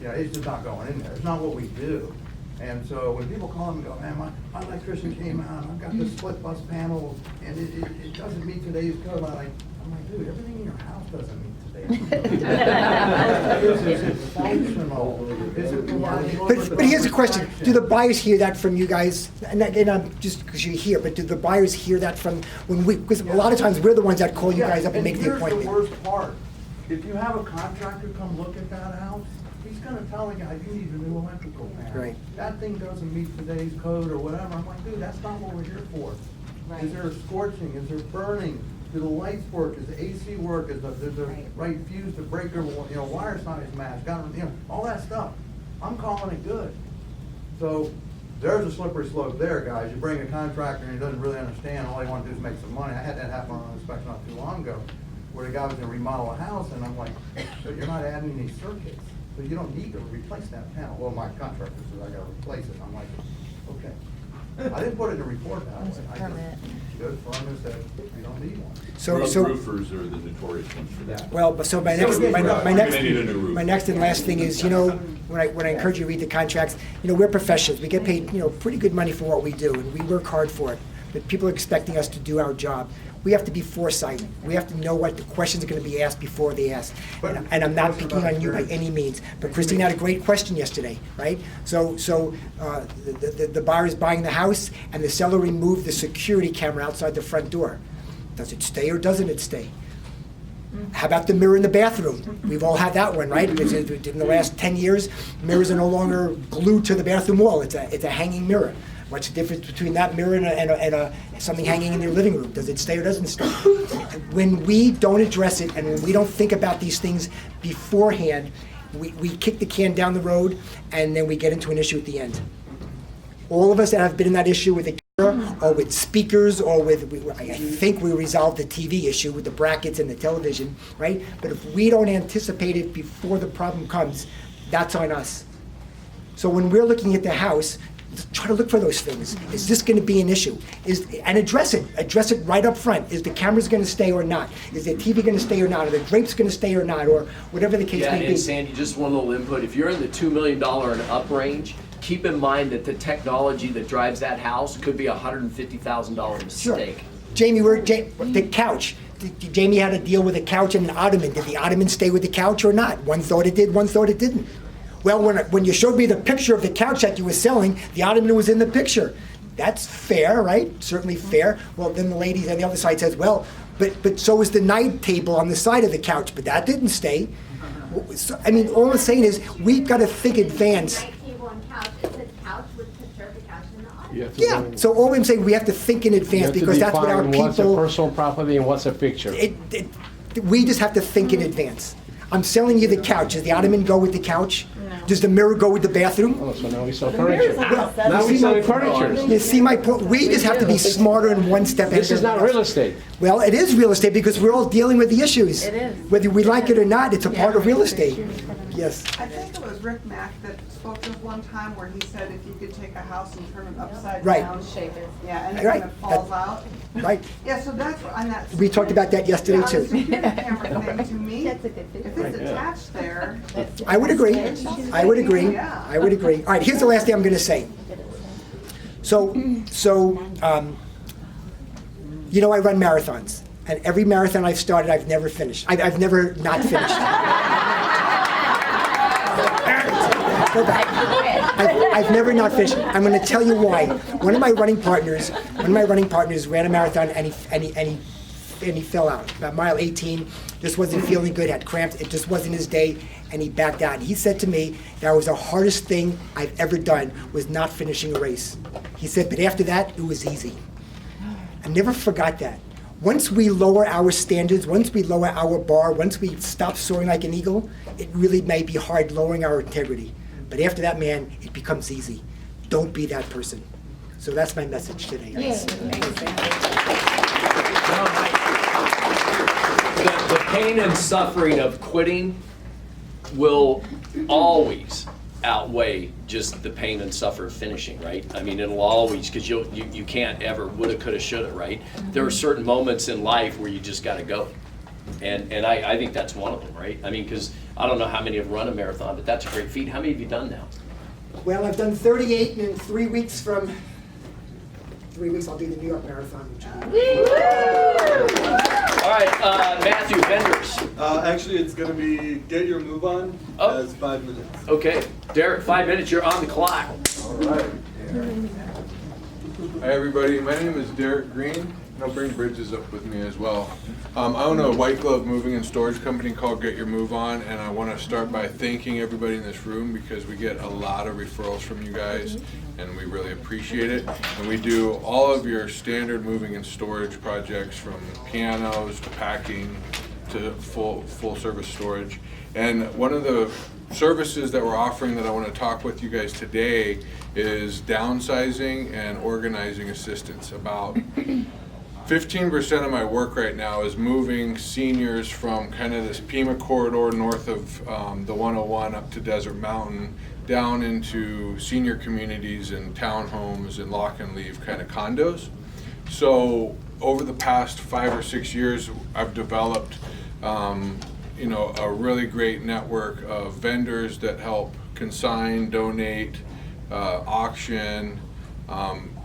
It's just not going in there. It's not what we do. And so when people call them and go, man, my electrician came out, I've got this split bus panel, and it doesn't meet today's code. I'm like, dude, everything in your house doesn't meet today's code. Is it functional? Is it providing? But here's the question: do the buyers hear that from you guys? And I'm just because you're here, but do the buyers hear that from when we? Because a lot of times we're the ones that call you guys up and make the appointment. Here's the worst part: if you have a contractor come look at that house, he's going to tell the guy, you need a new electrical panel. Right. That thing doesn't meet today's code or whatever. I'm like, dude, that's not what we're here for. Right. Is there scorching? Is there burning? Do the lights work? Is the AC work? Is the right fuse, the breaker, wire size match? All that stuff. I'm calling it good. So there's a slippery slope there, guys. You bring a contractor and he doesn't really understand. All they want to do is make some money. I had that happen on an inspection not too long ago, where the guy was going to remodel a house, and I'm like, but you're not adding any circuits. So you don't need to replace that panel. Well, my contractor says I gotta replace it. I'm like, okay. I didn't put it in a report that way. I just stood firm and said, you don't need one. So roofers are the notorious ones for that. Well, so my next and last thing is, when I encourage you to read the contracts, we're professionals. We get paid, pretty good money for what we do, and we work hard for it. that people are expecting us to do our job. We have to be foresighted. We have to know what the questions are going to be asked before they ask. And I'm not picking on you by any means, but Christine had a great question yesterday, right? So the buyer is buying the house, and the seller removed the security camera outside the front door. Does it stay or doesn't it stay? How about the mirror in the bathroom? We've all had that one, right? Because in the last 10 years, mirrors are no longer glued to the bathroom wall. It's a hanging mirror. What's the difference between that mirror and something hanging in your living room? Does it stay or doesn't stay? When we don't address it and when we don't think about these things beforehand, we kick the can down the road and then we get into an issue at the end. All of us that have been in that issue with the camera or with speakers or I think we resolved the TV issue with the brackets and the television, right? But if we don't anticipate it before the problem comes, that's on us. So when we're looking at the house, try to look for those things. Is this going to be an issue? And address it. Address it right up front. Is the cameras going to stay or not? Is the TV going to stay or not? Are the drapes going to stay or not? Or whatever the case may be. And Sandy, just one little input. If you're in the $2 million and up range, keep in mind that the technology that drives that house could be a $150,000 mistake. Sure. Jamie, the couch. Jamie had a deal with a couch and an ottoman. Did the ottoman stay with the couch or not? One thought it did, one thought it didn't. Well, when you showed me the picture of the couch that you were selling, the ottoman was in the picture. That's fair, right? Certainly fair. Well, then the lady on the other side says, well, but so is the night table on the side of the couch, but that didn't stay. So, I mean, all I'm saying is we've got to think advance. Night table and couch, it says couch with picture of the couch in the audience. Yeah, so all I'm saying, we have to think in advance because that's what our people... What's a personal property and what's a picture? We just have to think in advance. I'm selling you the couch. Does the ottoman go with the couch? No. Does the mirror go with the bathroom? Oh, so now we sell furniture. Now we sell furniture. You see my point? We just have to be smarter and one step ahead. This is not real estate. Well, it is real estate because we're all dealing with the issues. It is. Whether we like it or not, it's a part of real estate. Yes. I think it was Rick Mack that spoke to us one time where he said if you could take a house and turn it upside Right. down, shape it, yeah, and it Right. kind of falls out. Right. Yeah, so that's what, on that. We talked about that yesterday Yeah, on the too. security camera thing, to me, if it's attached there. I would agree. I would agree. Yeah. I would agree. All right, here's the last thing I'm going to say. So, you know, I run marathons, and every marathon I've started, I've never finished. I've never not finished. Go back. I've never not finished. I'm going to tell you why. One of my running partners ran a marathon, and he fell out. About mile 18, just wasn't feeling good, had cramps. It just wasn't his day, and he backed out. And he said to me, that was the hardest thing I've ever done, was not finishing a race. He said, but after that, it was easy. I never forgot that. Once we lower our standards, once we lower our bar, once we stop soaring like an eagle, it really may be hard lowering our integrity. But after that, man, it becomes easy. Don't be that person. So that's my message today. The pain and suffering of quitting will always outweigh just the pain and suffer of finishing, right? I mean, it'll always, because you can't ever woulda, coulda, shoulda, right? There are certain moments in life where you just got to go. And I think that's one of them, right? I mean, because I don't know how many have run a marathon, but that's a great feat. How many have you done now? Well, I've done 38, and in 3 weeks from 3 weeks, I'll do the New York Marathon. All right, Matthew, vendors. Actually, it's going to be get your move on as 5 minutes. Okay, Derek, 5 minutes, you're on the clock. All right. Hi, everybody. My name is Derek Green, and I'll bring Bridges up with me as well. I own a white glove moving and storage company called Get Your Move On, and I want to start by thanking everybody in this room because we get a lot of referrals from you guys, and we really appreciate it. And we do all of your standard moving and storage projects, from pianos to packing to full service storage. And one of the services that we're offering that I want to talk with you guys today is downsizing and organizing assistance. About 15% of my work right now is moving seniors from kind of this Pima corridor north of the 101 up to Desert Mountain down into senior communities and townhomes and lock and leave kind of condos. So over the past 5 or 6 years, I've developed you know, a really great network of vendors that help consign, donate, auction,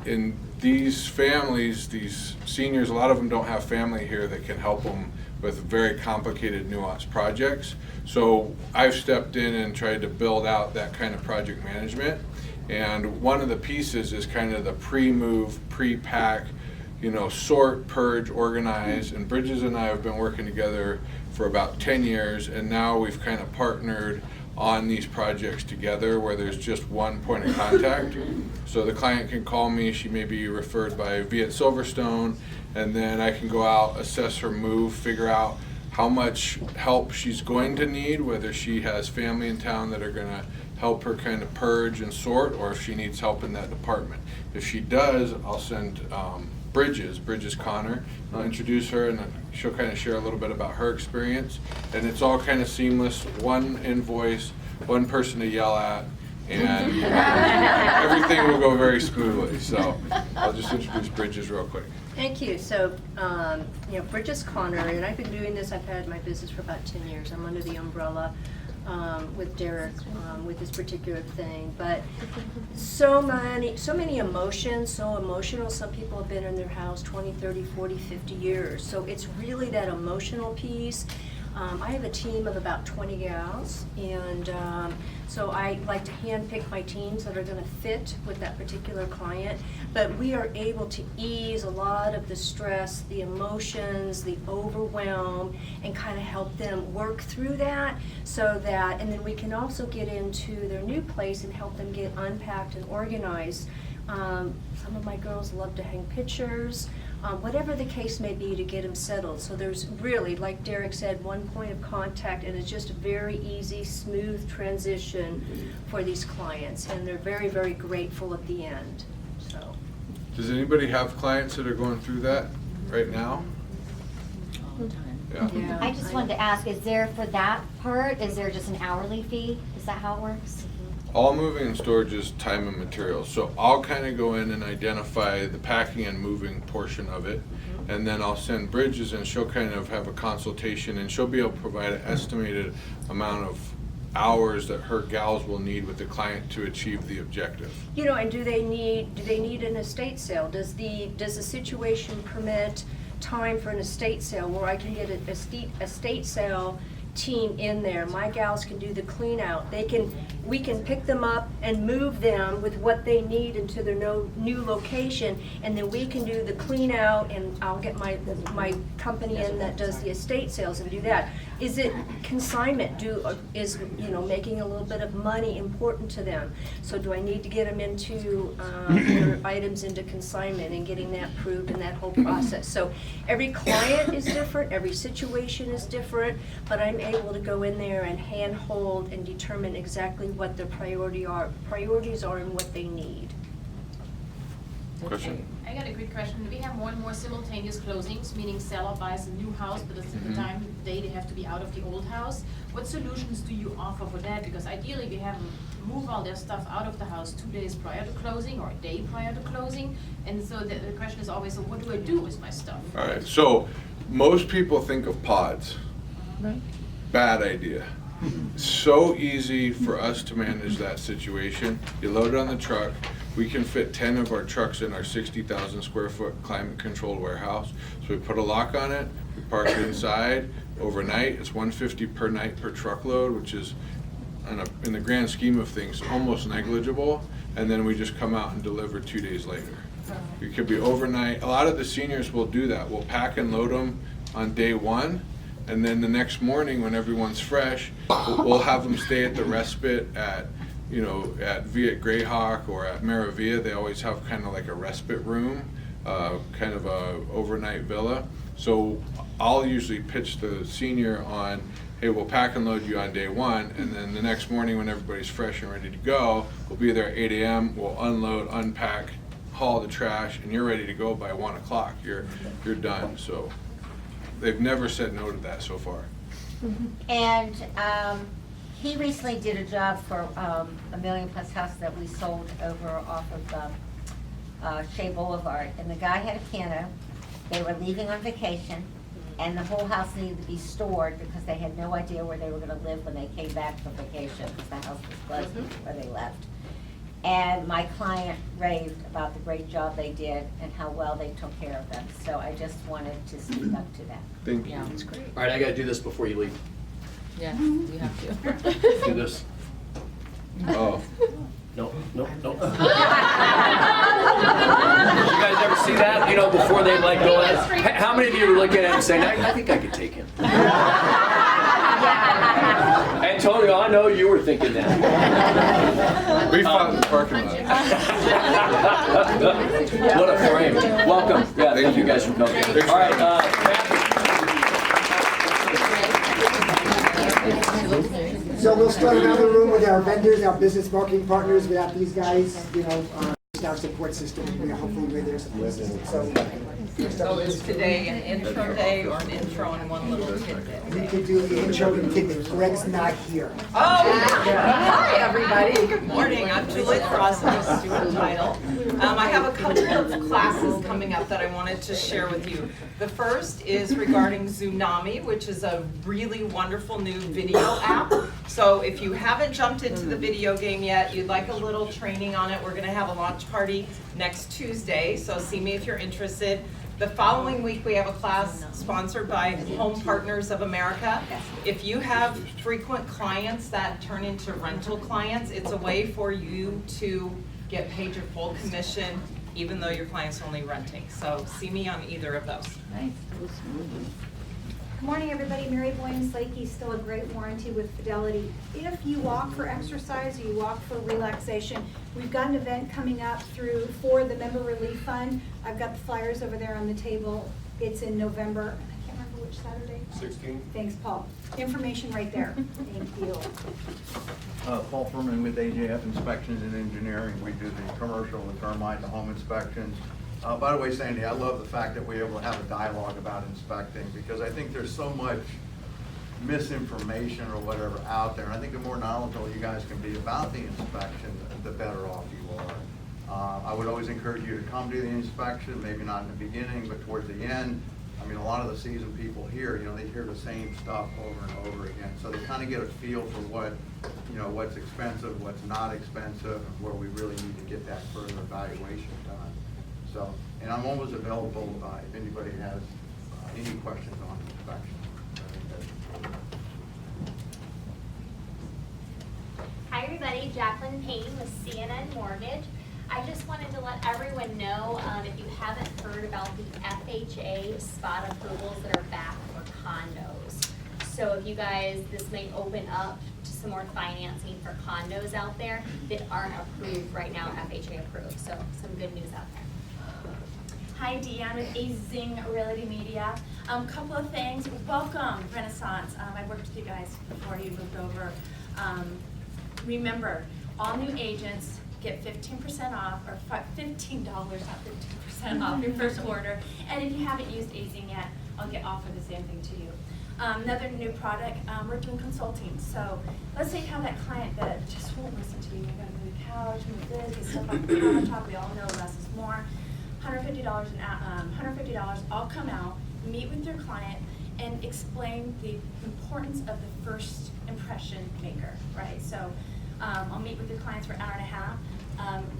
In these families, these seniors, a lot of them don't have family here that can help them with very complicated, nuanced projects. So I've stepped in and tried to build out that kind of project management. And one of the pieces is kind of the pre-move, pre-pack, sort, purge, organize. And Bridges and I have been working together for about 10 years, and now we've kind of partnered on these projects together where there's just one point of contact. So the client can call me, she may be referred by Viet Silverstone, and then I can go out, assess her move, figure out how much help she's going to need, whether she has family in town that are gonna help her kind of purge and sort, or if she needs help in that department. If she does, I'll send Bridges Connor. I'll introduce her and she'll kind of share a little bit about her experience. And it's all kind of seamless, one invoice, one person to yell at, and everything will go very smoothly. So I'll just introduce Bridges real quick. Thank you. So, Bridges Connor, and I've been doing this, I've had my business for about 10 years. I'm under the umbrella with Derek with this particular thing, but so many emotions, so emotional. Some people have been in their house 20, 30, 40, 50 years. So it's really that emotional piece. I have a team of about 20 gals, and so I like to handpick my teams that are going to fit with that particular client. But we are able to ease a lot of the stress, the emotions, the overwhelm, and kind of help them work through that, so that, and then we can also get into their new place and help them get unpacked and organized. Some of my girls love to hang pictures. Whatever the case may be, to get them settled. So there's really, like Derek said, one point of contact, and it's just a very easy, smooth transition for these clients, and they're very, very grateful at the end. So. Does anybody have clients that are going through that right now? All the time. Yeah. I just wanted to ask, is there, for that part, is there just an hourly fee? Is that how it works? All moving and storage is time and materials. So I'll kind of go in and identify the packing and moving portion of it. And then I'll send Bridges and she'll kind of have a consultation and she'll be able to provide an estimated amount of hours that her gals will need with the client to achieve the objective. And do they need an estate sale? Does the situation permit time for an estate sale where I can get an estate sale team in there? My gals can do the clean out. We can pick them up and move them with what they need into their new location, and then we can do the clean out, and I'll get my company in that does the estate sales and do that. Is it consignment? Is making a little bit of money important to them? So do I need to get them into their items into consignment and getting that proved and that whole process? So every client is different, every situation is different, but I'm able to go in there and handhold and determine exactly what their priorities are and what they need. Question? I got a quick question. Do we have more and more simultaneous closings, meaning seller buys a new house, but at the time of the day they have to be out of the old house? What solutions do you offer for that? Because ideally we have them move all their stuff out of the house 2 days prior to closing or a day prior to closing. And so the question is always, so what do I do with my stuff? All right, so most people think of pods. Bad idea. So easy for us to manage that situation. You load it on the truck. We can fit 10 of our trucks in our 60,000 square foot climate controlled warehouse. So we put a lock on it, we park it inside overnight. It's $150 per night per truckload, which is in the grand scheme of things almost negligible. And then we just come out and deliver 2 days later. It could be overnight. A lot of the seniors will do that. We'll pack and load them on day one. And then the next morning, when everyone's fresh, we'll have them stay at the respite at Viet Greyhawk or at Maravilla. They always have kind of like a respite room, kind of a overnight villa. So I'll usually pitch the senior on, hey, we'll pack and load you on day one, and then the next morning when everybody's fresh and ready to go, we'll be there at 8 a.m., we'll unload, unpack, haul the trash, and you're ready to go by 1 o'clock. You're done. So they've never said no to that so far. And he recently did a job for a $1 million+ house that we sold over off of Shea Boulevard. And the guy had a piano. They were leaving on vacation, and the whole house needed to be stored because they had no idea where they were going to live when they came back from vacation because the house was closed where they left. And my client raved about the great job they did and how well they took care of them. So I just wanted to speak up to that. Thank you. Yeah, it's great. All right, I gotta do this before you leave. Yeah, you have to. Do this. Oh. No. You guys ever see that? You know, before they like go out. How many of you were looking at him saying, I think I could take him? Antonio, I know you were thinking that. We fought in the parking lot. What a frame. Welcome. Yeah, thank you guys for coming. All right, So we'll start another room with our vendors, our business marketing partners. Without these guys, our support system, hopefully we're their support system. So is today an intro day or an intro and one little tidbit? We could do the intro and tidbit. Greg's not here. Oh, hi, everybody. Good morning. I'm Juliet Frost, I'm a student title. I have a couple of classes coming up that I wanted to share with you. The first is regarding Zoomami, which is a really wonderful new video app. So if you haven't jumped into the video game yet, you'd like a little training on it, we're going to have a launch party next Tuesday, so see me if you're interested. The following week, we have a class sponsored by Home Partners of America. If you have frequent clients that turn into rental clients, it's a way for you to get paid your full commission, even though your client's only renting. So see me on either of those. Nice. Good morning, everybody. Mary Boyens Lakey, still a great warranty with Fidelity. If you walk for exercise or you walk for relaxation, we've got an event coming up for the Member Relief Fund. I've got the flyers over there on the table. It's in November. I can't remember which Saturday. 16. Thanks, Paul. Information right there. Thank you. Paul Furman with AJF Inspections and Engineering. We do the commercial, the termite, the home inspections. By the way, Sandy, I love the fact that we're able to have a dialogue about inspecting, because I think there's so much misinformation or whatever out there. And I think the more knowledgeable you guys can be about the inspection, the better off you are. I would always encourage you to come to the inspection, maybe not in the beginning, but towards the end. I mean, a lot of the seasoned people here, they hear the same stuff over and over again. So they kind of get a feel for what's expensive, what's not expensive, and where we really need to get that further evaluation done. So, and I'm always available if anybody has any questions on inspection. Hi everybody, Jacqueline Payne with CNN Mortgage. I just wanted to let everyone know, if you haven't heard about the FHA spot approvals that are back for condos. So if you guys, this may open up to some more financing for condos out there that aren't approved right now, FHA approved. So some good news out there. Hi, Deanne with Azing Realty Media. Couple of things. Welcome, Renaissance. I worked with you guys before you moved over. Remember, all new agents get 15% off, or $15, not 15% off your first order. And if you haven't used Azing yet, I'll offer the same thing to you. Another new product, we're doing consulting. So let's say you have that client that just won't listen to you. You're gonna move the couch, move this, get stuff off the countertop. We all know less is more. $150, I'll come out, meet with your client, and explain the importance of the first impression maker, right? So I'll meet with your clients for an hour and a half,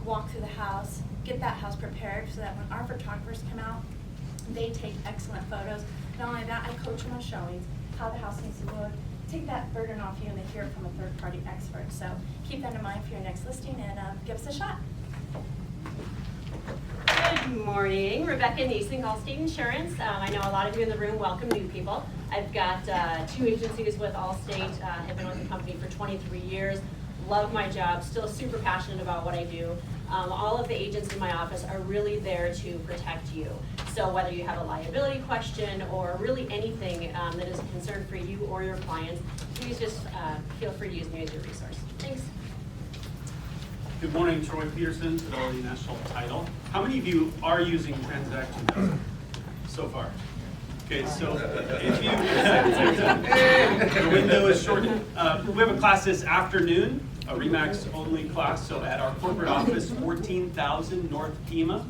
walk through the house, get that house prepared so that when our photographers come out, they take excellent photos. Not only that, I coach them on showings, how the house needs to look, take that burden off you, and they hear it from a third-party expert. So keep that in mind for your next listing, and give us a shot. Good morning, Rebecca Neesing, Allstate Insurance. I know a lot of you in the room welcome new people. I've got 2 agencies with Allstate. Have been with the company for 23 years. Love my job, still super passionate about what I do. All of the agents in my office are really there to protect you. So whether you have a liability question or really anything that is a concern for you or your clients, please just feel free to use me as your resource. Thanks. Good morning, Troy Peterson, Fidelity National Title. How many of you are using Transaction Desk so far? Okay, so if you, the window is shortened. We have a class this afternoon, a RE/MAX only class, so at our corporate office, 14,000 North Pima.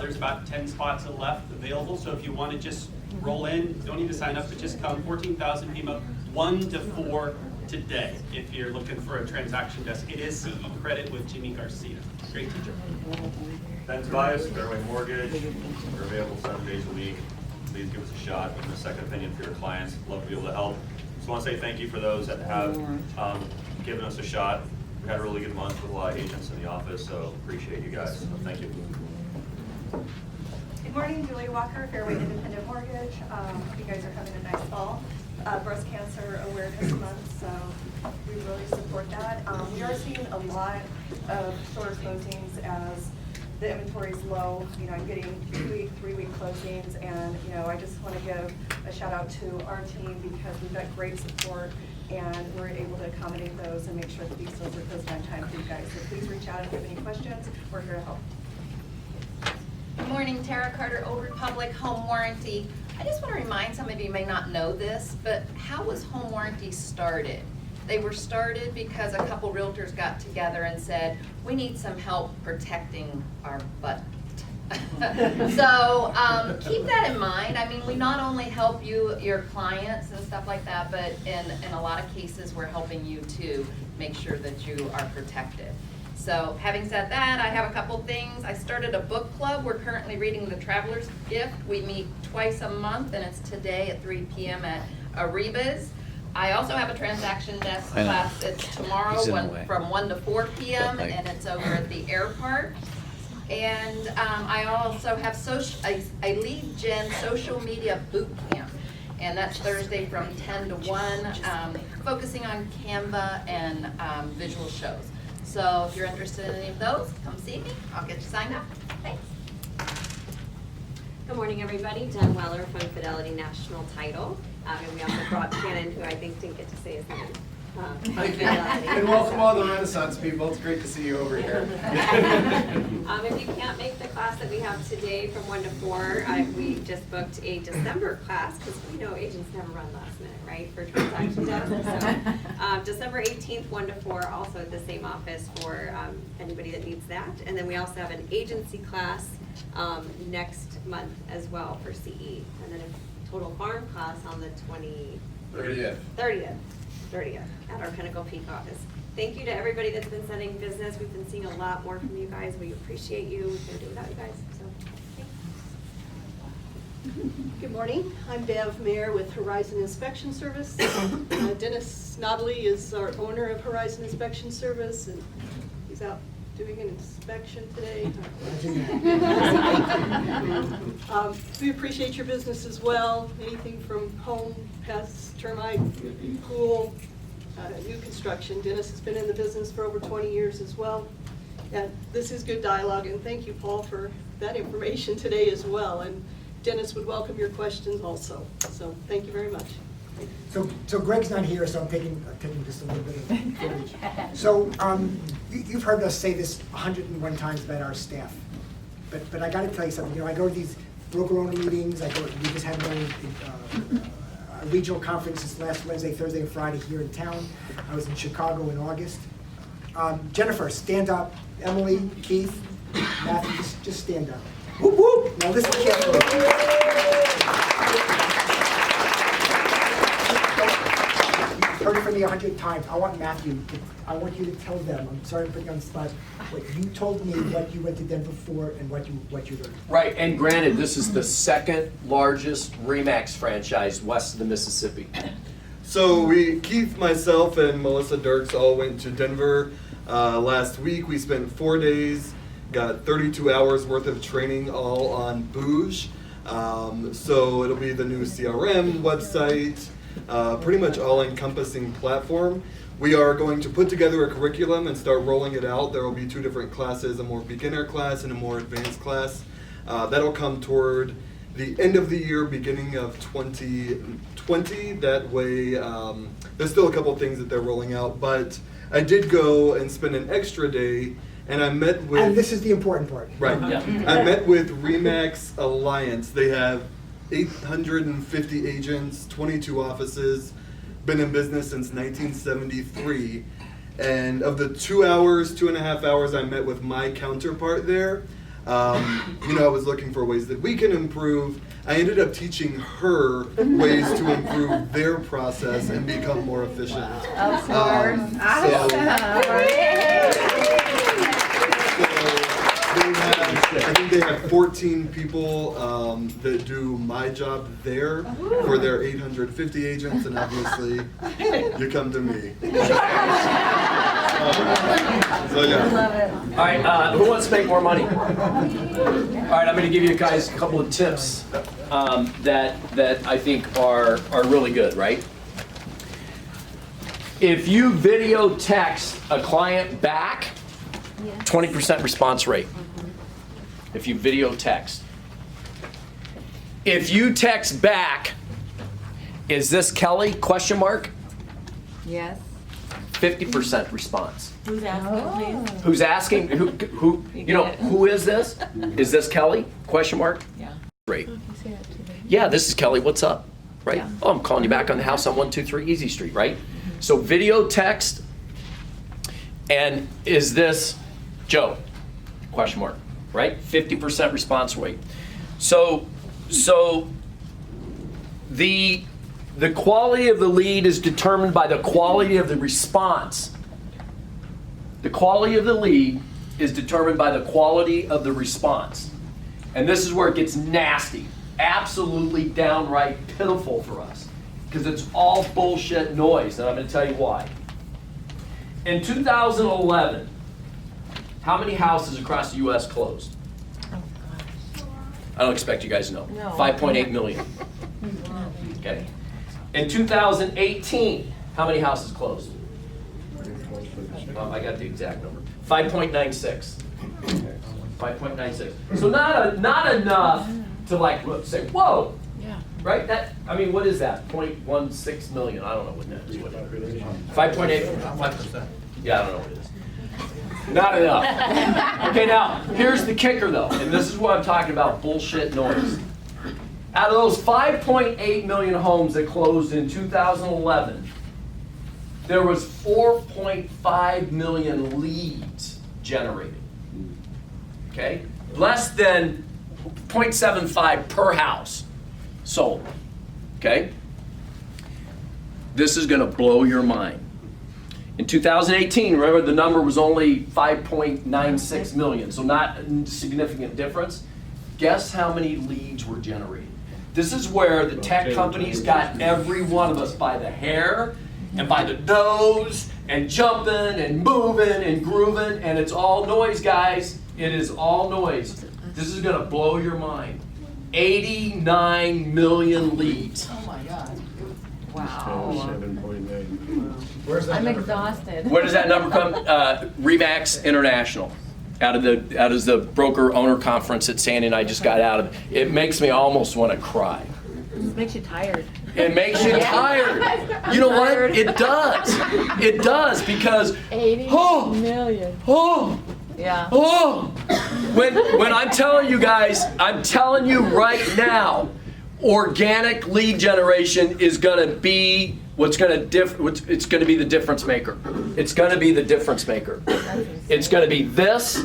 There's about 10 spots left available, so if you want to just roll in, don't need to sign up, but just come, 14,000 Pima, 1 to 4 today if you're looking for a transaction desk. It is CE Credit with Jimmy Garcia. Great teacher. Ben Tobias, Fairway Mortgage. We're available 7 days a week. Please give us a shot. Give us a second opinion for your clients. Love to be able to help. Just want to say thank you for those that have given us a shot. We had a really good month with a lot of agents in the office, so appreciate you guys. So thank you. Good morning, Julia Walker, Fairway Independent Mortgage. You guys are having a nice fall. Breast Cancer Awareness Month, so we really support that. We are seeing a lot of shorter closings as the inventory is low. You know, I'm getting 2-week, 3-week closings, and you know, I just want to give a shout out to our team because we've got great support, and we're able to accommodate those and make sure that these deals are closed on time for you guys. So please reach out if you have any questions. We're here to help. Good morning, Tara Carter, Old Republic Home Warranty. I just want to remind, some of you may not know this, but how was home warranty started? They were started because a couple realtors got together and said, we need some help protecting our butt. So keep that in mind. I mean, we not only help you, your clients and stuff like that, but in a lot of cases, we're helping you to make sure that you are protected. So having said that, I have a couple things. I started a book club. We're currently reading The Traveler's Gift. We meet twice a month, and it's today at 3 p.m. at Ariba's. I also have a transaction desk class. It's tomorrow from 1 to 4 p.m. and it's over at the airport. And I also have a lead gen social media boot camp. And that's Thursday from 10 to 1, focusing on Canva and visual shows. So if you're interested in any of those, come see me. I'll get you signed up. Thanks. Good morning, everybody. Jen Weller from Fidelity National Title. And we also brought Shannon, who I think didn't get to say his name. And welcome all the Renaissance people. It's great to see you over here. If you can't make the class that we have today from 1 to 4, we just booked a December class because we know agents never run last minute, right, for transaction desks. So December 18th, 1 to 4, also at the same office for anybody that needs that. And then we also have an agency class next month as well for CE. And then a total farm class on the 30th at our Pinnacle Peak office. Thank you to everybody that's been sending business. We've been seeing a lot more from you guys. We appreciate you. We couldn't do it without you guys. So, thanks. Good morning. I'm Bev Mayer with Horizon Inspection Service. Dennis Notley is our owner of Horizon Inspection Service, and he's out doing an inspection today. We appreciate your business as well. Anything from home, pests, termite, pool, new construction. Dennis has been in the business for over 20 years as well. And this is good dialogue, and thank you, Paul, for that information today as well. And Dennis would welcome your questions also. So thank you very much. So Greg's not here, so I'm taking just a little bit of footage. So you've heard us say this 101 times about our staff, but I got to tell you something. You know, I go to these broker owner meetings. We just had a regional conference this last Wednesday, Thursday, and Friday here in town. I was in Chicago in August. Jennifer, stand up. Emily, Keith, Matthew, just stand up. Whoop whoop. Now listen carefully. Heard it from me 100 times. I want you to tell them, I'm sorry to put you on the spot, what you told me, what you went to Denver for, and what you learned. Right, and granted, this is the second largest RE/MAX franchise west of the Mississippi. So Keith, myself, and Melissa Dirks all went to Denver last week. We spent 4 days, got 32 hours worth of training all on Booge. So it'll be the new CRM website, pretty much all-encompassing platform. We are going to put together a curriculum and start rolling it out. There will be 2 different classes, a more beginner class and a more advanced class. That'll come toward the end of the year, beginning of 2020. That way, there's still a couple things that they're rolling out, but I did go and spend an extra day, and I met with... And this is the important part. Right. Yeah. I met with RE/MAX Alliance. They have 850 agents, 22 offices, been in business since 1973. And of the 2.5 hours I met with my counterpart there, You know, I was looking for ways that we can improve. I ended up teaching her ways to improve their process and become more efficient. Of course. I think they have 14 people that do my job there for their 850 agents, and obviously you come to me. So yeah. All right, who wants to make more money? All right, I'm going to give you guys a couple of tips that I think are really good, right? If you video text a client back, 20% response rate. If you video text. If you text back, is this Kelly, question mark? Yes. 50% response. Who's asking, please? Who's asking? Who? You know, who is this? Is this Kelly? Question mark. Yeah. Great. Yeah, this is Kelly. What's up? Right. Yeah. Oh, I'm calling you back on the house on 123 Easy Street. Right. So video text. And is this Joe? Question mark. Right. 50% response rate. So the quality of the lead is determined by the quality of the response. The quality of the lead is determined by the quality of the response. And this is where it gets nasty. Absolutely downright pitiful for us. Because it's all bullshit noise, and I'm going to tell you why. In 2011, how many houses across the U.S. closed? I don't expect you guys to know. No. 5.8 million. Okay. In 2018, how many houses closed? I got the exact number. 5.96. 5.96. So not enough to like say, whoa. Yeah. Right? That, I mean, what is that? 0.16 million. I don't know what that is. 5.8. Yeah, I don't know what it is. Not enough. Okay, now here's the kicker though, and this is what I'm talking about, bullshit noise. Out of those 5.8 million homes that closed in 2011, there was 4.5 million leads generated. Okay? Less than 0.75 per house sold. Okay? This is going to blow your mind. In 2018, remember the number was only 5.96 million, so not a significant difference. Guess how many leads were generated? This is where the tech companies got every one of us by the hair and by the nose and jumping and moving and grooving, and it's all noise, guys. It is all noise. This is going to blow your mind. 89 million leads. Oh my God. Wow. 7.9. Where's that? I'm exhausted. Where does that number come? Remax International. Out of the broker owner conference that Sandy and I just got out of. It makes me almost want to cry. It makes you tired. It makes you tired. You know what? It does. It does because 80 million. Yeah. When I'm telling you guys, I'm telling you right now, organic lead generation is going to be it's going to be the difference maker. It's going to be the difference maker. It's going to be this.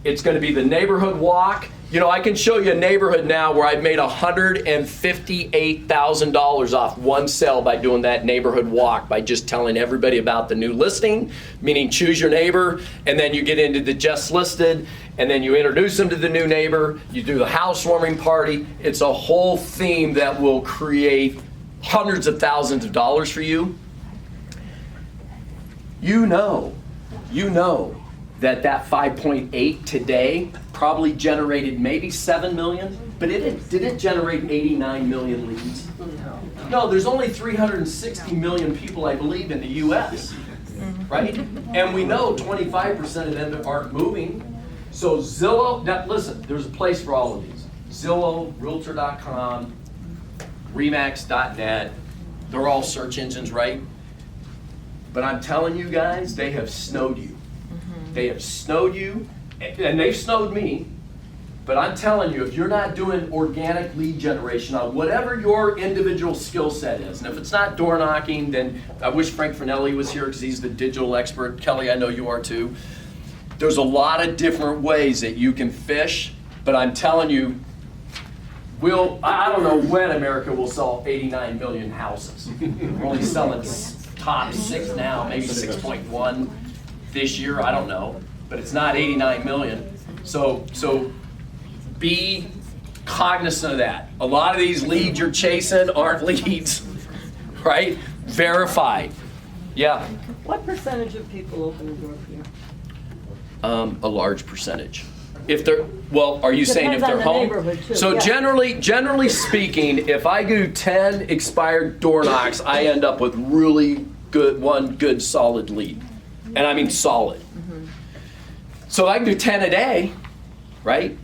It's going to be the neighborhood walk. You know, I can show you a neighborhood now where I've made $158,000 off one sale by doing that neighborhood walk, by just telling everybody about the new listing, meaning choose your neighbor, and then you get into the just listed, and then you introduce them to the new neighbor, you do the housewarming party. It's a whole theme that will create hundreds of thousands of dollars for you. You know that 5.8 today probably generated maybe 7 million, but did it generate 89 million leads? No, there's only 360 million people, I believe, in the US, right? And we know 25% of them aren't moving. So Zillow, now listen, there's a place for all of these. Zillow, Realtor.com, Remax.net, they're all search engines, right? But I'm telling you guys, they have snowed you. They have snowed you, and they've snowed me. But I'm telling you, if you're not doing organic lead generation on whatever your individual skill set is, and if it's not door knocking, then I wish Frank Finelli was here because he's the digital expert. Kelly, I know you are too. There's a lot of different ways that you can fish, but I'm telling you, I don't know when America will sell 89 million houses. We're only selling top 6 now, maybe 6.1 this year, I don't know, but it's not 89 million. So be cognizant of that. A lot of these leads you're chasing aren't leads, right? Verified. Yeah. What percentage of people open the door for you? A large percentage. If they're, well, are you saying if Depends on they're the home? neighborhood, too, So yeah. generally speaking, if I do 10 expired door knocks, I end up with really one good solid lead. And I mean solid. So I can do 10 a day, right?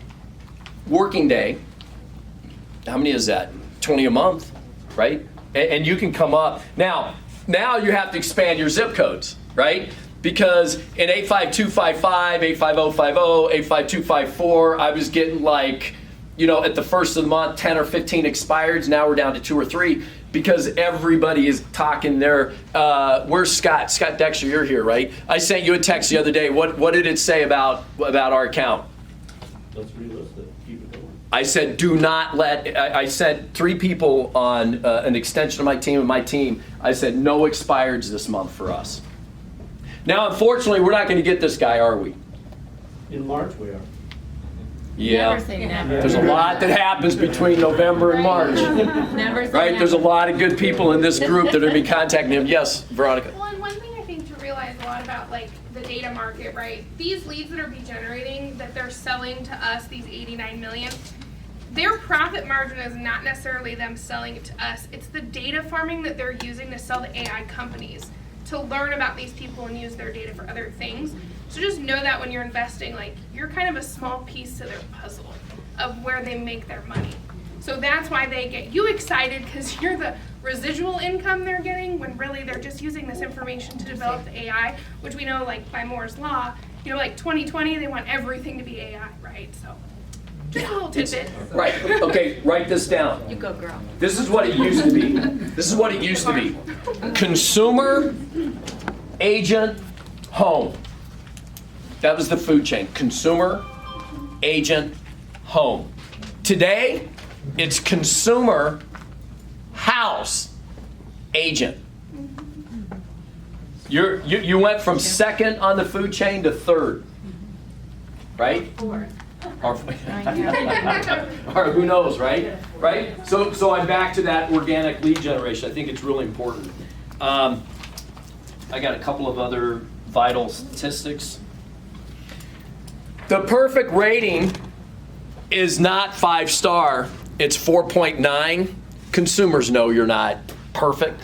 Working day. How many is that? 20 a month, right? And you can come up. Now you have to expand your zip codes, right? Because in 85255, 85050, 85254, I was getting like, at the first of the month, 10 or 15 expireds. Now we're down to 2 or 3 because everybody is talking there. Where's Scott? Scott Dexter, you're here, right? I sent you a text the other day. What did it say about our account? Let's relist it, keep it going. I said, do not let, I sent 3 people on an extension of my team and my team. I said, no expireds this month for us. Now, unfortunately, we're not going to get this guy, are we? In March, we are. Yeah. Never say never. There's a lot that happens between November and March. Never say Right? never. There's a lot of good people in this group that are going to be contacting him. Yes, Veronica. Well, and one thing I think to realize a lot about like the data market, right? These leads that are be generating that they're selling to us, these 89 million, their profit margin is not necessarily them selling it to us. It's the data farming that they're using to sell to AI companies to learn about these people and use their data for other things. So just know that when you're investing, like you're kind of a small piece to their puzzle of where they make their money. So that's why they get you excited because you're the residual income they're getting when really they're just using this information to develop the AI, which we know like by Moore's Law, like 2020, they want everything to be AI, right? So just a little tidbit. Right. Okay, write this down. You go, girl. This is what it used to be. This is what it used to be. Consumer, agent, home. That was the food chain. Consumer, agent, home. Today, it's consumer, house, agent. You went from second on the food chain to third, right? Or who knows, right? Right? So I'm back to that organic lead generation. I think it's really important. I got a couple of other vital statistics. The perfect rating is not 5-star, it's 4.9. Consumers know you're not perfect.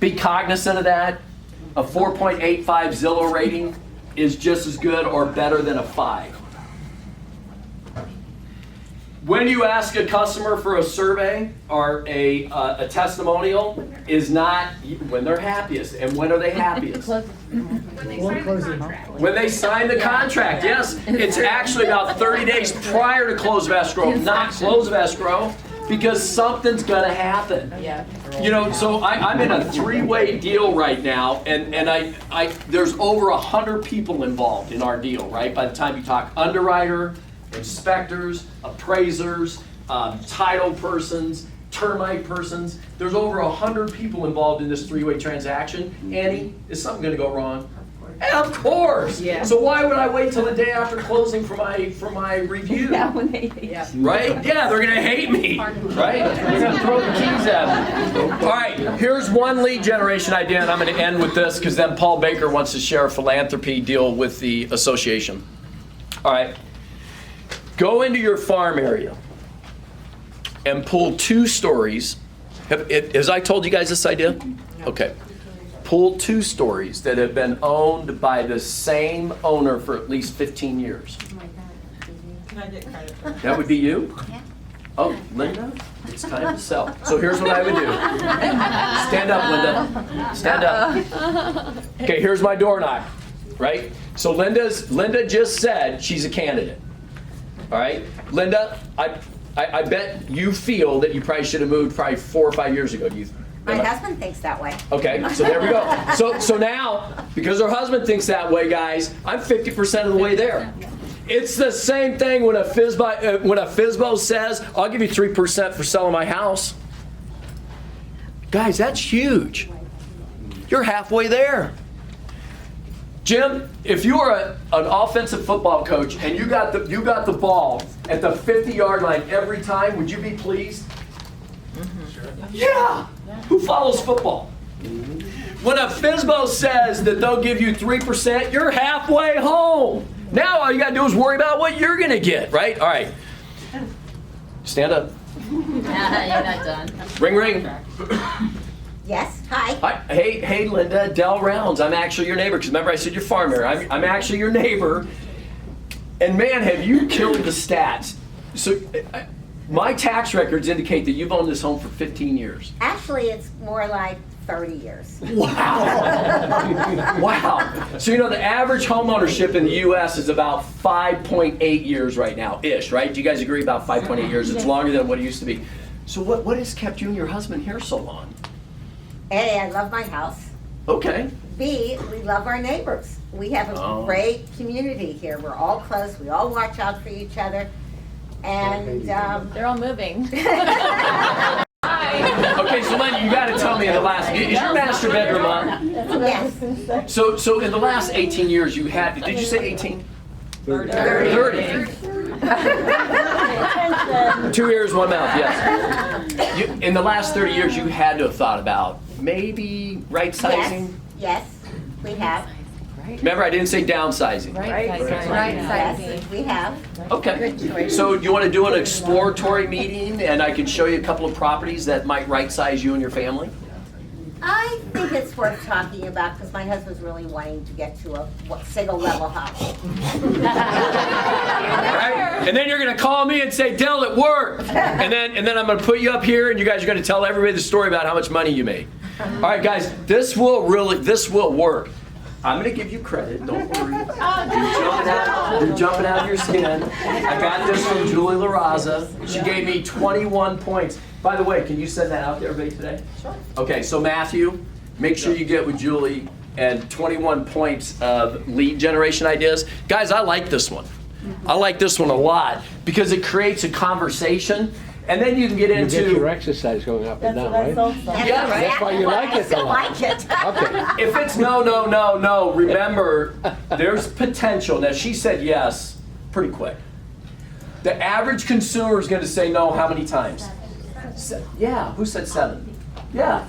Be cognizant of that. A 4.85 Zillow rating is just as good or better than a 5. When you ask a customer for a survey or a testimonial is not when they're happiest. And when are they happiest? When they sign the contract, yes. It's actually about 30 days prior to close of escrow, not close of escrow, because something's gonna happen. Yeah. So I'm in a 3-way deal right now, and there's over 100 people involved in our deal, right? By the time you talk underwriter, inspectors, appraisers, title persons, termite persons, there's over 100 people involved in this 3-way transaction. Annie, is something gonna go wrong? Of course. Yeah. So why would I wait till the day after closing for my review? Yeah, when they hate you. Right? Yeah, they're gonna hate me. Right? They're gonna throw the keys at me. All right, here's one lead generation idea, and I'm gonna end with this because then Paul Baker wants to share a philanthropy deal with the association. All right. Go into your farm area and pull 2 stories. Has I told you guys this idea? Okay. Pull 2 stories that have been owned by the same owner for at least 15 years. Can I get credit for that? That would be you? Oh, Linda, it's time to sell. So here's what I would do. Stand up, Linda. Stand up. Okay, here's my door knock, right? So Linda just said she's a candidate. All right? Linda, I bet you feel that you probably should have moved probably 4 or 5 years ago. Do you My husband thinks that way. Okay, so there we go. So now, because her husband thinks that way, guys, I'm 50% of the way there. It's the same thing when a FSBO says, I'll give you 3% for selling my house. Guys, that's huge. You're halfway there. Jim, if you were an offensive football coach and you got the ball at the 50-yard line every time, would you be pleased? Sure. Yeah. Who follows football? When a FSBO says that they'll give you 3%, you're halfway home. Now all you got to do is worry about what you're going to get, right? All right. Stand up. You're not done. Ring, ring. Yes, hi. Hi. Hey, Linda, Del Rounds. I'm actually your neighbor, because remember I said you're farmer. I'm actually your neighbor. And man, have you killed the stats. So my tax records indicate that you've owned this home for 15 years. Actually, it's more like 30 years. Wow. Wow. So the average home ownership in the U.S. is about 5.8 years right now, ish, right? Do you guys agree about 5.8 years? It's longer than what it used to be. So what has kept you and your husband here so long? A, I love my house. Okay. B, we love our neighbors. We have a great community here. We're all close. We all watch out for each other. And they're all moving. Okay, so Linda, you got to tell me in the last, is your master bedroom on? Yes. So in the last 18 years you had, did you say 18? 30. 2 ears, 1 mouth, yes. In the last 30 years you had to have thought about maybe right sizing? Yes, we have. Remember, I didn't say downsizing. Right sizing. Yes, we have. Okay. So do you want to do an exploratory meeting and I can show you a couple of properties that might right size you and your family? I think it's worth talking about because my husband's really wanting to get to a single level house. Right? And then you're going to call me and say, Del, it worked. And then I'm going to put you up here and you guys are going to tell everybody the story about how much money you made. All right, guys, this will work. I'm going to give you credit. Don't worry. You're jumping out of your skin. I got this from Julie La Raza. She gave me 21 points. By the way, can you send that out to everybody today? Sure. Okay, so Matthew, make sure you get with Julie and 21 points of lead generation ideas. Guys, I like this one. I like this one a lot because it creates a conversation. And then you can get into... You get your exercise going up and down, right? Yeah, right. That's why you like it so I much. still like it. Okay. If it's no, remember, there's potential. Now, she said yes pretty quick. The average consumer is going to say no how many times? Yeah, who said 7? Yeah.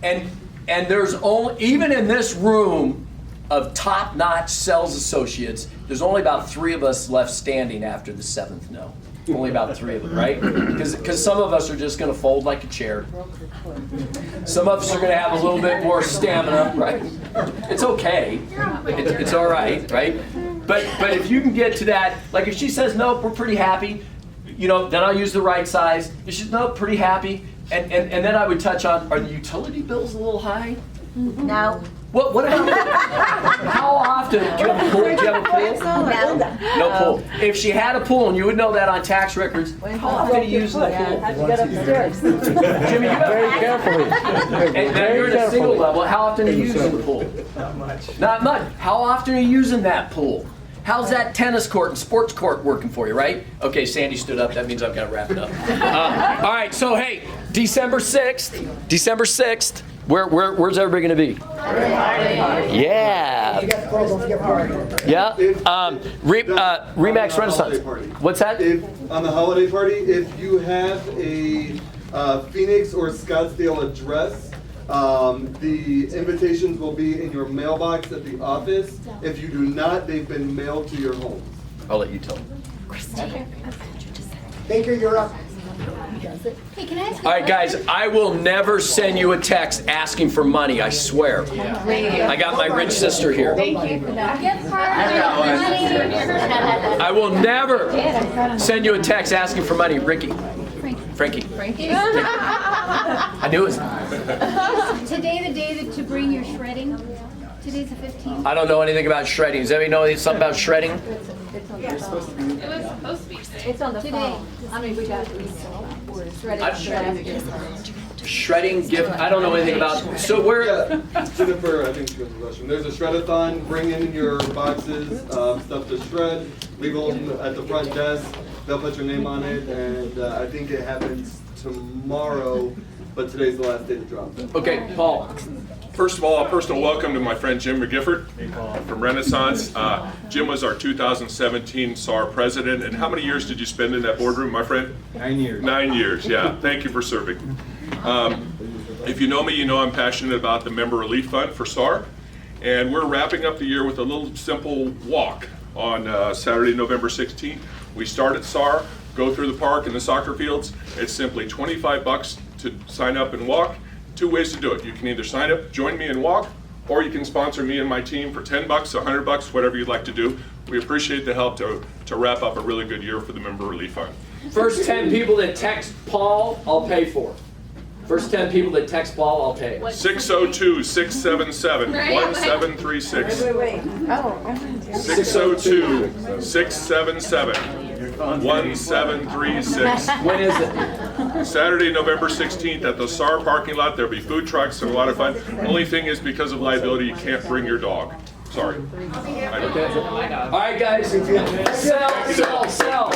And there's only, even in this room of top-notch sales associates, there's only about 3 of us left standing after the 7th no. Only about 3 of them, right? Because some of us are just going to fold like a chair. Some of us are going to have a little bit more stamina, right? It's okay. It's all right, right? But if you can get to that, like if she says, nope, we're pretty happy, then I'll use the right size. If she's, nope, pretty happy. And then I would touch on, are the utility bills a little high? No. What about, how often, do you have a pool? Do you have a pool? No pool. If she had a pool, and you would know that on tax records, how often are you using the pool? How'd you get upstairs? Jimmy, you have Very carefully. and now you're at a single level, how often are you using the pool? Not much. Not much. How often are you using that pool? How's that tennis court and sports court working for you, right? Okay, Sandy stood up. That means I've got to wrap it up. All right, so hey, December 6th. Where's everybody going to be? Yeah. Yeah. Remax Renaissance. What's that? On the holiday party, if you have a Phoenix or Scottsdale address, the invitations will be in your mailbox at the office. If you do not, they've been mailed to your home. I'll let you tell them. Baker, you're up. Hey, can I ask All right, guys, I will never send you a text asking for money, I swear. I got my rich sister here. Thank you for that. I will never send you a text asking for money, Ricky. Frankie. I knew it was. Today the day to bring your shredding? Today's the 15th. I don't know anything about shredding. Does anybody know something about shredding? It was supposed to be today. It's on the phone. I mean, we got shredding. shredding gift, I don't know anything about, so where, Jennifer, I think she goes to the restroom. There's a shred-a-thon. Bring in your boxes, stuff to shred. Leave them at the front desk. They'll put your name on it, and I think it happens tomorrow, but today's the last day to drop them. Okay, Paul. First of all, a personal welcome to my friend Jim McGifford from Renaissance. Jim was our 2017 SAR president, and how many years did you spend in that boardroom, my friend? 9 years. 9 years, yeah. Thank you for serving. If you know me, you know I'm passionate about the Member Relief Fund for SAR, and we're wrapping up the year with a little simple walk on Saturday, November 16th. We start at SAR, go through the park and the soccer fields. It's simply $25 to sign up and walk. 2 ways to do it. You can either sign up, join me and walk, or you can sponsor me and my team for $10, $100, whatever you'd like to do. We appreciate the help to wrap up a really good year for the Member Relief Fund. First 10 people that text Paul, I'll pay for. First 10 people that text Paul, I'll pay. 602-677-1736. Wait. Oh, I didn't do 602-677-1736. When is it? Saturday, November 16th at the SAR parking lot. There'll be food trucks and a lot of fun. The only thing is, because of liability, you can't bring your dog. Sorry. Okay. All right, guys. Sell.